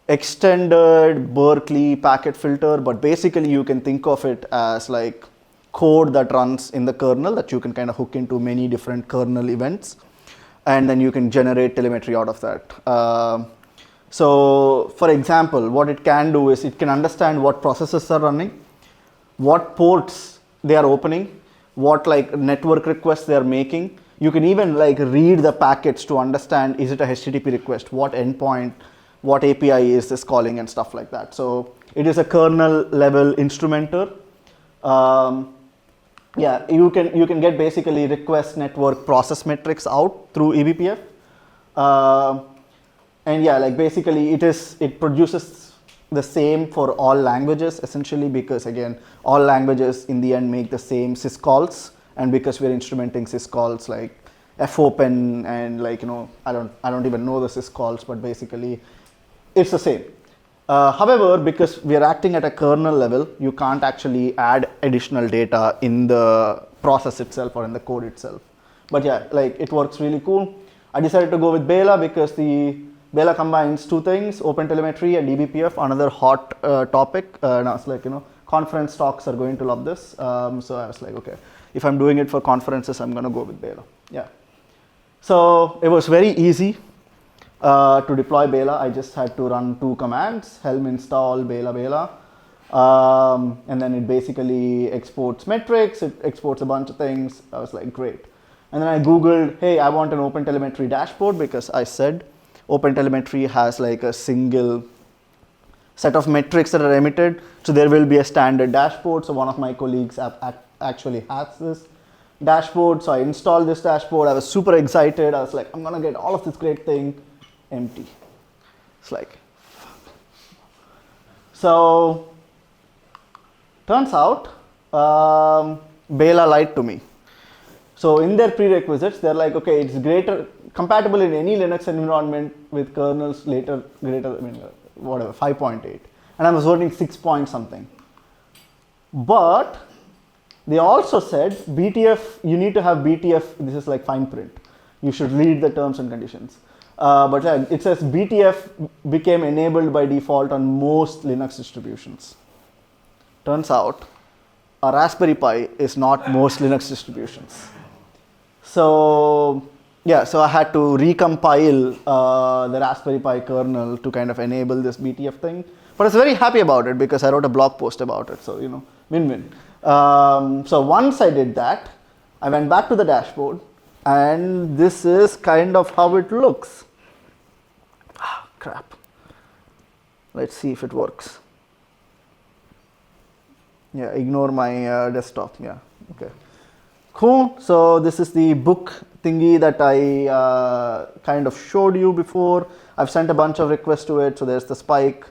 extended Berkeley packet filter, but basically you can think of it as like code that runs in the kernel that you can kind of hook into many different kernel events, and then you can generate telemetry out of that. So for example, what it can do is it can understand what processes are running, what ports they are opening, what like network requests they are making. You can even like read the packets to understand, is it a HTTP request, what endpoint, what API is this calling, and stuff like that. So it is a kernel level instrumenter. You can get basically request network process metrics out through eBPF. And yeah, like basically it produces the same for all languages essentially, because again, all languages in the end make the same syscalls, and because we're instrumenting syscalls like fopen and like, I don't even know the syscalls, but basically it's the same. However, because we are acting at a kernel level, you can't actually add additional data in the process itself or in the code itself. But yeah, like it works really cool. I decided to go with Bela because Bela combines two things, OpenTelemetry and eBPF, another hot topic. And I was like, conference talks are going to love this. So I was like, okay, if I'm doing it for conferences, I'm going to go with Bela. Yeah. So it was very easy to deploy Bela. I just had to run two commands, helm install Bela, and then it basically exports metrics, it exports a bunch of things. I was like, great. And then I Googled, hey, I want an OpenTelemetry dashboard, because I said OpenTelemetry has like a single set of metrics that are emitted. So there will be a standard dashboard. So one of my colleagues actually has this dashboard. So I installed this dashboard. I was super excited. I was like, I'm going to get all of this great thing. Empty. It's like, fuck. So turns out Bela lied to me. So in their prerequisites, they're like, okay, it's compatible in any Linux environment with kernels greater, 5.8. And I was voting 6 point something. But they also said BTF, you need to have BTF, this is like fine print. You should read the terms and conditions. But it says BTF became enabled by default on most Linux distributions. Turns out a Raspberry Pi is not most Linux distributions. So yeah, so I had to recompile the Raspberry Pi kernel to kind of enable this BTF thing. But I was very happy about it because I wrote a blog post about it. So, win-win. So once I did that, I went back to the dashboard, and this is kind of how it looks. Ah, crap. Let's see if it works. Yeah, ignore my desktop. Yeah, okay. Cool. So this is the book thingy that I kind of showed you before. I've sent a bunch of requests to it. So there's the spike.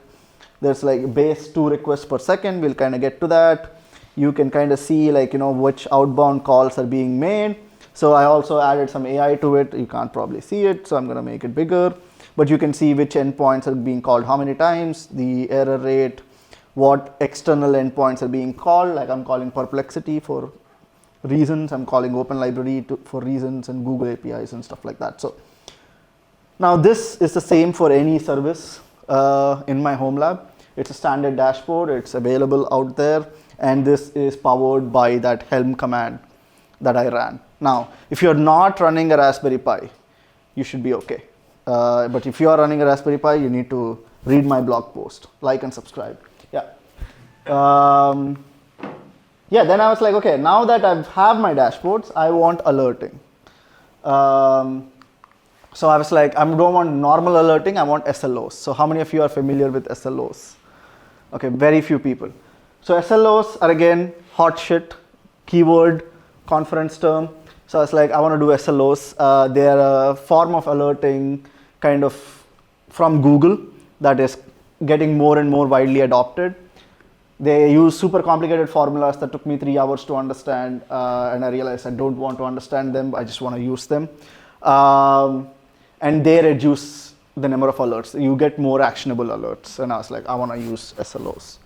There's like base 2 requests per second. We'll kind of get to that. You can kind of see like, which outbound calls are being made. So I also added some AI to it. You can't probably see it, so I'm going to make it bigger. But you can see which endpoints are being called how many times, the error rate, what external endpoints are being called. Like I'm calling Perplexity for reasons. I'm calling Open Library for reasons, and Google APIs and stuff like that. So now this is the same for any service in my Homelab. It's a standard dashboard. It's available out there. And this is powered by that Helm command that I ran. Now, if you're not running a Raspberry Pi, you should be okay. But if you are running a Raspberry Pi, you need to read my blog post, like and subscribe. Yeah. yeah, then I was like, okay, now that I have my dashboards, I want alerting. So I was like, I don't want normal alerting, I want SLOs. So how many of you are familiar with SLOs? Okay, very few people. So SLOs are again hot shit, keyword, conference term. So I was like, I want to do SLOs. They are a form of alerting kind of from Google that is getting more and more widely adopted. They use super complicated formulas that took me 3 hours to understand, and I realized I don't want to understand them, I just want to use them. And they reduce the number of alerts. You get more actionable alerts, and I was like, I want to use SLOs.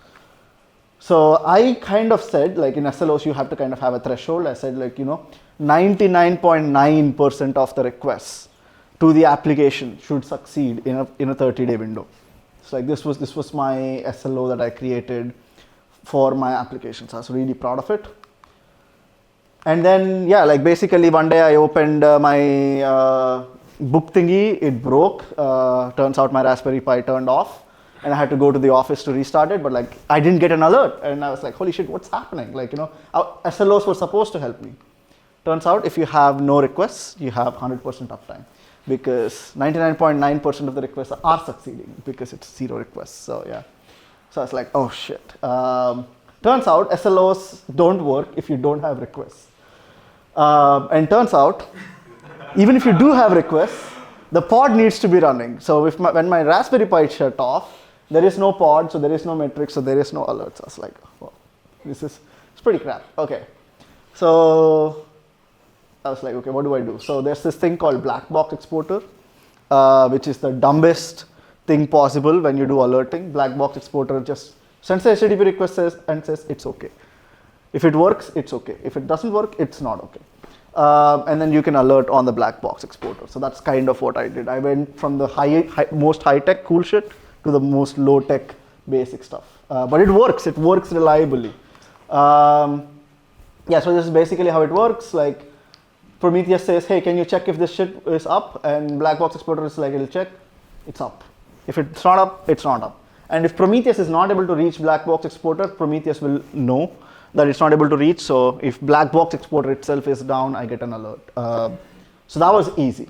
So I kind of said, like in SLOs, you have to kind of have a threshold. I said, like, 99.9% of the requests to the application should succeed in a 30-day window. So like this was my SLO that I created for my applications. I was really proud of it. And then, yeah, like basically one day I opened my book thingy, it broke. Turns out my Raspberry Pi turned off and I had to go to the office to restart it, but like I didn't get an alert. And I was like, holy shit, what's happening? Like, SLOs were supposed to help me. Turns out if you have no requests, you have 100% uptime, because 99.9% of the requests are succeeding because it's 0 requests. So yeah, so I was like, oh shit. Turns out SLOs don't work if you don't have requests. And turns out, even if you do have requests, the pod needs to be running. So when my Raspberry Pi shut off, there is no pod, so there is no metrics, so there is no alerts. I was like, well, it's pretty crap. Okay, so I was like, okay, what do I do? So there's this thing called black box exporter, which is the dumbest thing possible when you do alerting. Black box exporter just sends the HTTP request and says it's okay. If it works, it's okay. If it doesn't work, it's not okay. And then you can alert on the black box exporter. So that's kind of what I did. I went from the most high-tech cool shit to the most low-tech basic stuff. But it works reliably. Yeah, so this is basically how it works. Like Prometheus says, hey, can you check if this shit is up? And black box exporter is like, it'll check, it's up. If it's not up, it's not up. And if Prometheus is not able to reach black box exporter, Prometheus will know that it's not able to reach. So if black box exporter itself is down, I get an alert. So that was easy.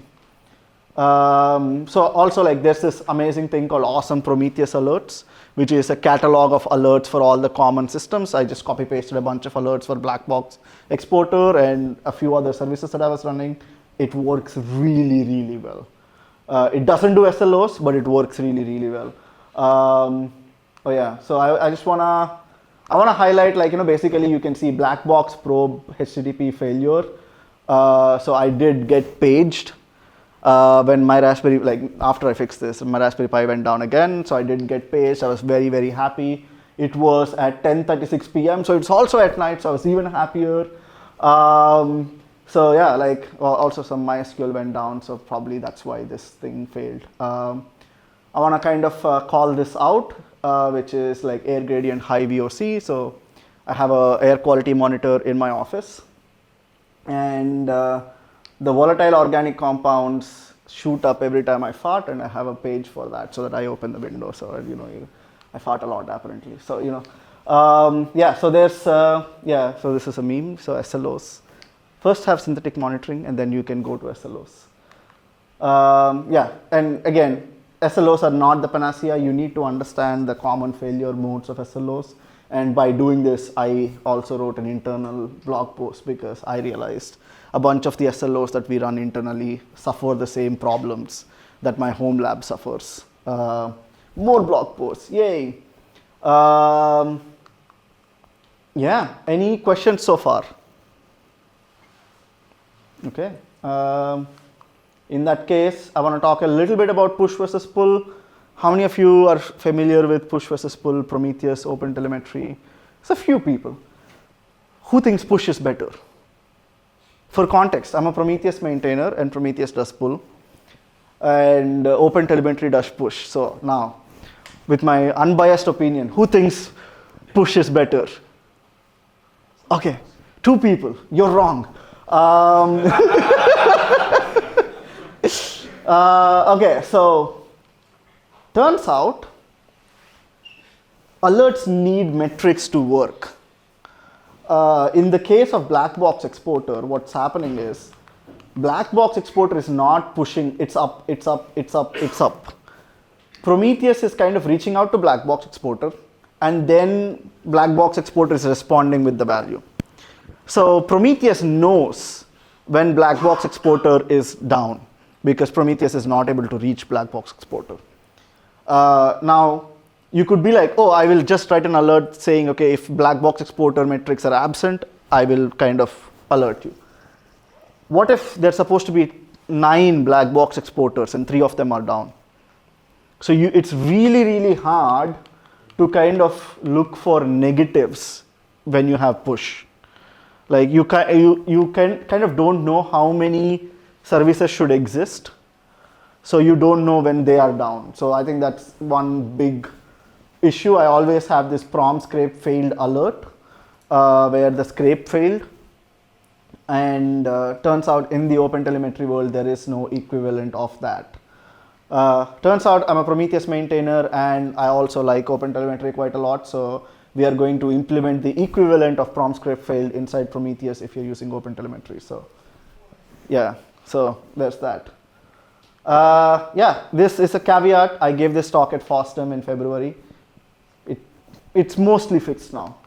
So also, like, there's this amazing thing called Awesome Prometheus Alerts, which is a catalog of alerts for all the common systems. I just copy pasted a bunch of alerts for black box exporter and a few other services that I was running. It works really, really well. It doesn't do SLOs, but it works really, really well. Oh yeah, so I just wanna highlight, like, basically you can see black box probe HTTP failure. So I did get paged when my Raspberry, like after I fixed this, my Raspberry Pi went down again. So I didn't get paged. I was very, very happy. It was at 10:36 p.m. So it's also at night. So I was even happier. So yeah, like also some MySQL went down. So probably that's why this thing failed. I want to kind of call this out, which is like air gradient high VOC. So I have a air quality monitor in my office, and the volatile organic compounds shoot up every time I fart, and I have a page for that so that I open the window. So I fart a lot apparently. So yeah. So there's yeah. So this is a meme. So SLOs first have synthetic monitoring, and then you can go to SLOs. Yeah, and again, SLOs are not the panacea. You need to understand the common failure modes of SLOs. And by doing this, I also wrote an internal blog post because I realized a bunch of the SLOs that we run internally suffer the same problems that my Homelab suffers. More blog posts, yay. Yeah, any questions so far? Okay. In that case, I want to talk a little bit about push versus pull. How many of you are familiar with push versus pull, Prometheus, OpenTelemetry? It's a few people. Who thinks push is better? For context, I'm a Prometheus maintainer, and Prometheus does pull, and OpenTelemetry does push. So now, with my unbiased opinion, who thinks push is better? Okay, 2 people. You're wrong. Okay, so turns out alerts need metrics to work. in the case of black box exporter, what's happening is black box exporter is not pushing, it's up, it's up, it's up, it's up. Prometheus is kind of reaching out to black box exporter, and then black box exporter is responding with the value. So Prometheus knows when black box exporter is down because Prometheus is not able to reach black box exporter. Now, you could be like, oh, I will just write an alert saying, okay, if black box exporter metrics are absent, I will kind of alert you. What if there's supposed to be 9 black box exporters and 3 of them are down? So it's really, really hard to kind of look for negatives when you have push. Like you can kind of don't know how many services should exist. So you don't know when they are down. So I think that's one big issue. I always have this prom scrape failed alert where the scrape failed. And turns out in the OpenTelemetry world, there is no equivalent of that. Turns out I'm a Prometheus maintainer and I also like OpenTelemetry quite a lot. So we are going to implement the equivalent of prom scrape failed inside Prometheus if you're using OpenTelemetry. So yeah, so there's that. Yeah, this is a caveat. I gave this talk at FOSDEM in February. It's mostly fixed now.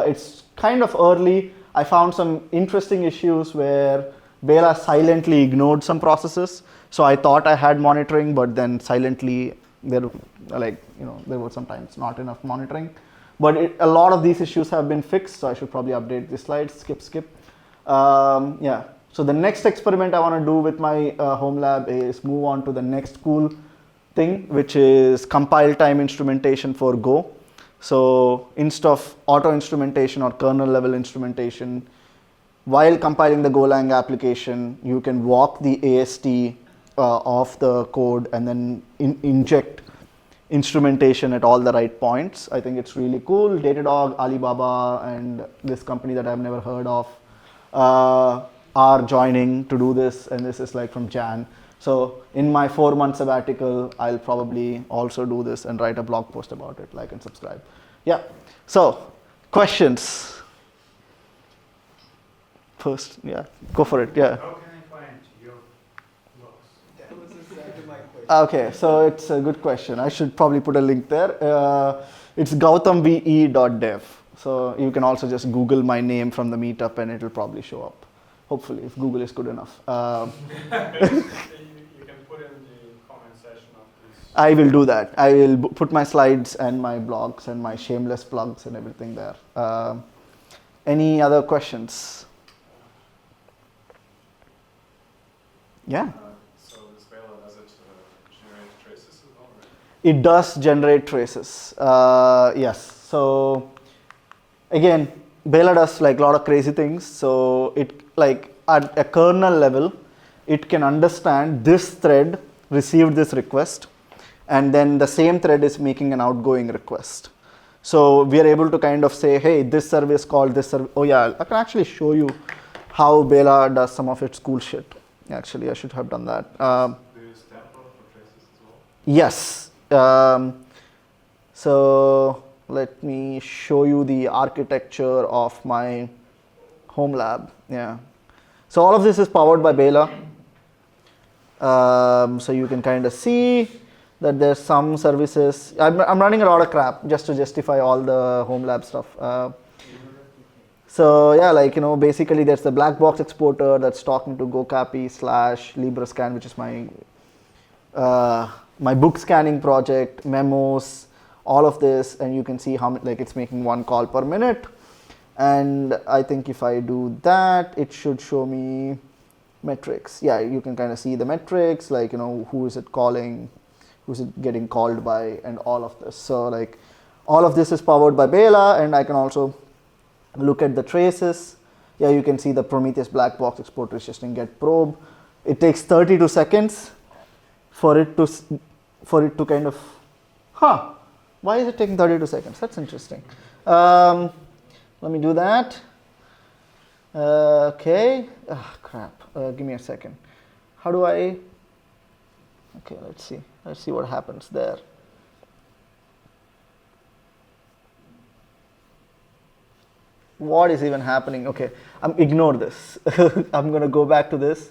It's kind of early. I found some interesting issues where Bela silently ignored some processes. So I thought I had monitoring, but then silently there were sometimes not enough monitoring. But a lot of these issues have been fixed, so I should probably update the slides. Skip. Yeah. So the next experiment I want to do with my Homelab is move on to the next cool thing, which is compile time instrumentation for Go. So instead of auto instrumentation or kernel level instrumentation, while compiling the Golang application, you can walk the AST of the code and then inject instrumentation at all the right points. I think it's really cool. Datadog, Alibaba, and this company that I've never heard of are joining to do this, and this is like from Jan. So in my 4-month sabbatical, I'll probably also do this and write a blog post about it. Like and subscribe. Yeah. So questions. First, yeah, go for it. Yeah. How can I find your blogs? That was exactly my question. Okay, so it's a good question. I should probably put a link there. It's gouthamve.dev. So you can also just Google my name from the meetup and it'll probably show up. Hopefully, if Google is good enough. You can put in the comment section of this. I will do that. I will put my slides and my blogs and my shameless plugs and everything there. Any other questions? Yeah. So this Bela, does it generate traces as well? Right? It does generate traces. Yes. So again, Bela does like a lot of crazy things. So it like at a kernel level, it can understand this thread received this request, and then the same thread is making an outgoing request. So we are able to kind of say, hey, this service called this service. Oh yeah, I can actually show you how Bela does some of its cool shit. Actually, I should have done that. Do you use Tempo for traces as well? Yes. So let me show you the architecture of my Homelab. Yeah. So all of this is powered by Bela. So you can kind of see that there's some services. I'm running a lot of crap just to justify all the Homelab stuff. So yeah, like, you know, basically there's the black box exporter that's talking to GoCapi/LibreScan, which is my my book scanning project, memos, all of this, and you can see how like it's making 1 call per minute. And I think if I do that, it should show me metrics. Yeah, you can kind of see the metrics, like, you know, who is it calling, who's it getting called by, and all of this. So like all of this is powered by Bela, and I can also look at the traces. Yeah, you can see the Prometheus black box exporter is just in get probe. It takes 32 seconds for it to kind of, why is it taking 32 seconds? That's interesting. Let me do that. Okay. Crap. Give me a second. How do I? Okay, let's see. Let's see what happens there. What is even happening? Okay, ignore this. I'm gonna go back to this.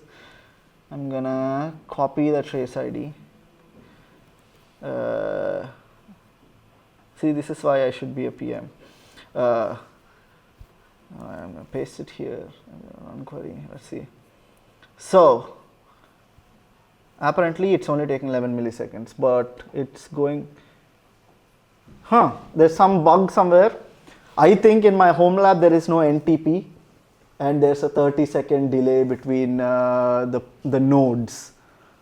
I'm gonna copy the trace ID. See, this is why I should be a PM. I'm gonna paste it here. I'm gonna run query. Let's see. So apparently it's only taking 11 milliseconds, but it's going. There's some bug somewhere. I think in my Homelab there is no NTP, and there's a 30-second delay between the nodes.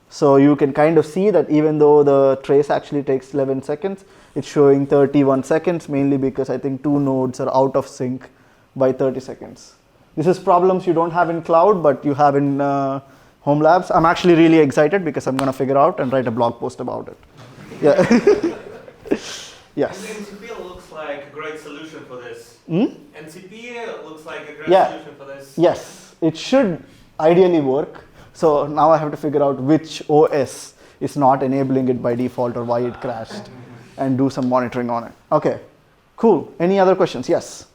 So you can kind of see that even though the trace actually takes 11 seconds, it's showing 31 seconds, mainly because I think 2 nodes are out of sync by 30 seconds. This is problems you don't have in cloud, but you have in Homelabs. I'm actually really excited because I'm going to figure out and write a blog post about it. Yeah. Yes. And NCP looks like a great solution for this. NCP looks like a great solution for this. Yes, it should ideally work. So now I have to figure out which OS is not enabling it by default or why it crashed and do some monitoring on it. Okay, cool. Any other questions? Yes.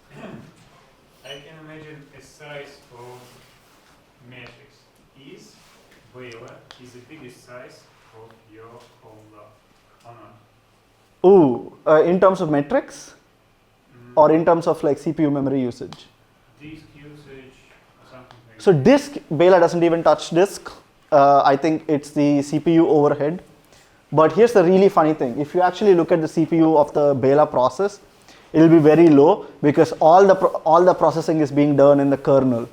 I can imagine a size of metrics. Is Vela is the biggest size of your Homelab or not? Ooh, in terms of metrics or in terms of like CPU memory usage? Disk usage or something like So disk, Bela doesn't even touch disk. I think it's the CPU overhead. But here's the really funny thing. If you actually look at the CPU of the Bela process, it will be very low because all the processing is being done in the kernel.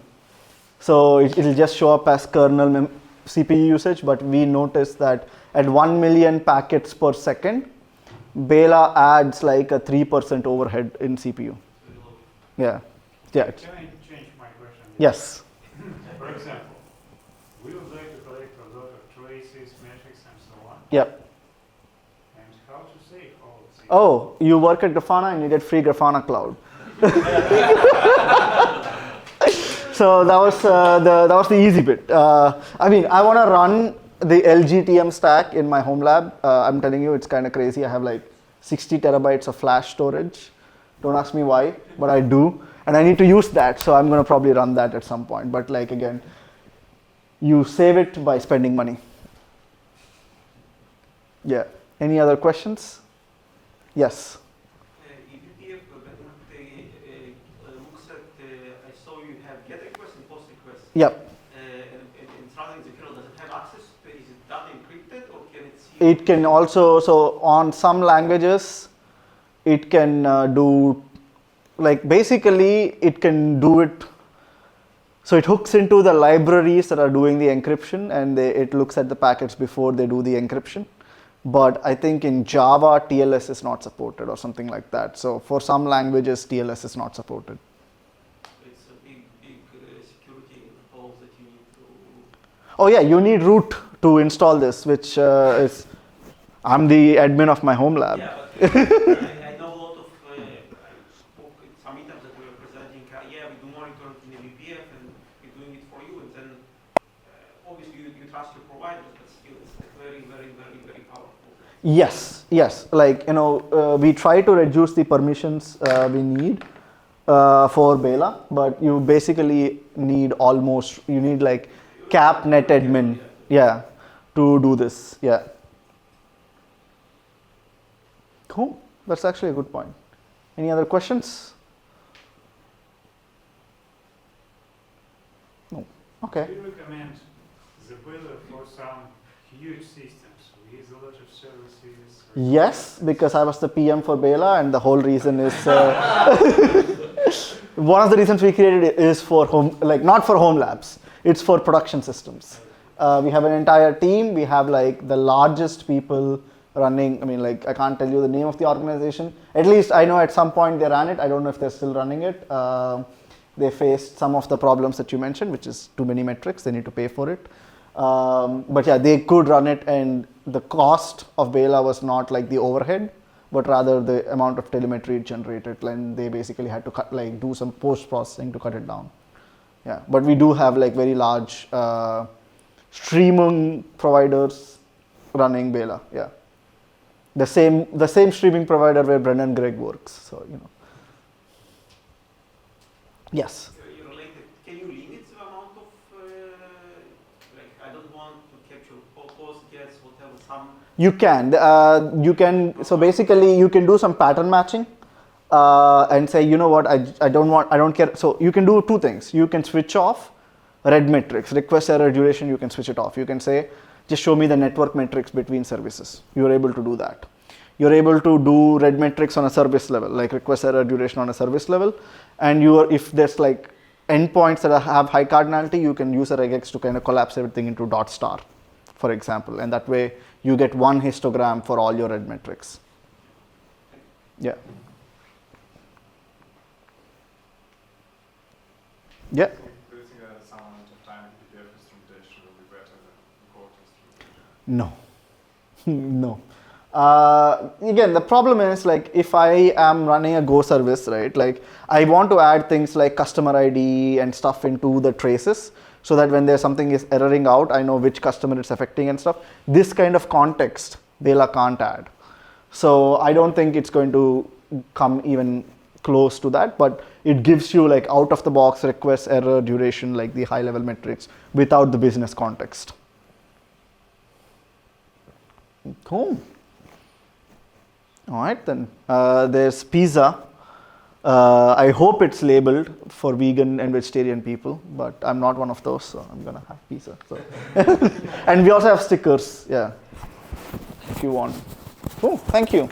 So it will just show up as kernel CPU usage, but we noticed that at 1 million packets per second, Bela adds like a 3% overhead in CPU. Yeah. Yeah. Can I change my question? Yes. For example, we would like to collect a lot of traces, metrics, and so on. Yep. And how to save all of this? Oh, you work at Grafana and you get free Grafana Cloud. So that was the easy bit. I mean, I want to run the LGTM stack in my Homelab. I'm telling you, it's kind of crazy. I have like 60 terabytes of flash storage. Don't ask me why, but I do. And I need to use that, so I'm going to probably run that at some point. But like again, you save it by spending money. Yeah. Any other questions? Yes. eBPF looks at, I saw you have GET requests and POST requests. Yep. And it's running the kernel. Does it have access? Is it data encrypted or can it see? It can also, so on some languages, it can do, like basically it can do it, so it hooks into the libraries that are doing the encryption and it looks at the packets before they do the encryption. But I think in Java, TLS is not supported or something like that. So for some languages, TLS is not supported. It's a big security holes that you need to. Oh yeah, you need root to install this, which is, I'm the admin of my Homelab. Yeah, but I know a lot of, I spoke at some meetups that we were presenting, yeah, we do monitor in eBPF and we're doing it for you. And then obviously you trust your providers, but still it's very, very, very, very powerful. Yes, yes. Like, you know, we try to reduce the permissions we need for Bela, but you basically need almost, you need like cap net admin, yeah, to do this, yeah. Cool, that's actually a good point. Any other questions? No, okay. Do you recommend the builder for some huge systems with a lot of services? Yes, because I was the PM for Bela, and the whole reason is one of the reasons we created it is for not for Homelabs. It's for production systems. We have an entire team. We have like the largest people running. I mean, like I can't tell you the name of the organization. At least I know at some point they ran it. I don't know if they're still running it. They faced some of the problems that you mentioned, which is too many metrics. They need to pay for it. But yeah, they could run it, and the cost of Bela was not like the overhead, but rather the amount of telemetry it generated, and they basically had to do some post-processing to cut it down. Yeah, but we do have like very large streaming providers running Bela. Yeah, the same streaming provider where Brennan Gregg works. So you know. Yes. Related, can you limit the amount of, like, I don't want to capture all postgres, whatever, some... You can, so basically you can do some pattern matching and say, you know what, I don't care. So you can do two things. You can switch off red metrics, request error duration, you can switch it off. You can say, just show me the network metrics between services. You're able to do that. You're able to do red metrics on a service level, like request error duration on a service level. And if there's like endpoints that have high cardinality, you can use a regex to kind of collapse everything into dot star, for example. And that way you get one histogram for all your red metrics. Yeah. Yeah. Do you think that some amount of time eBPF instrumentation will be better than code instrumentation? No. No. Again, the problem is, like, if I am running a Go service, right, like I want to add things like customer ID and stuff into the traces so that when there's something is erroring out, I know which customer it's affecting and stuff. This kind of context, Vela can't add. So I don't think it's going to come even close to that, but it gives you like out of the box request error duration, like the high level metrics without the business context. Cool. All right, then there's pizza. I hope it's labeled for vegan and vegetarian people, but I'm not one of those, so I'm gonna have pizza. So. And we also have stickers, yeah, if you want. Cool, thank you.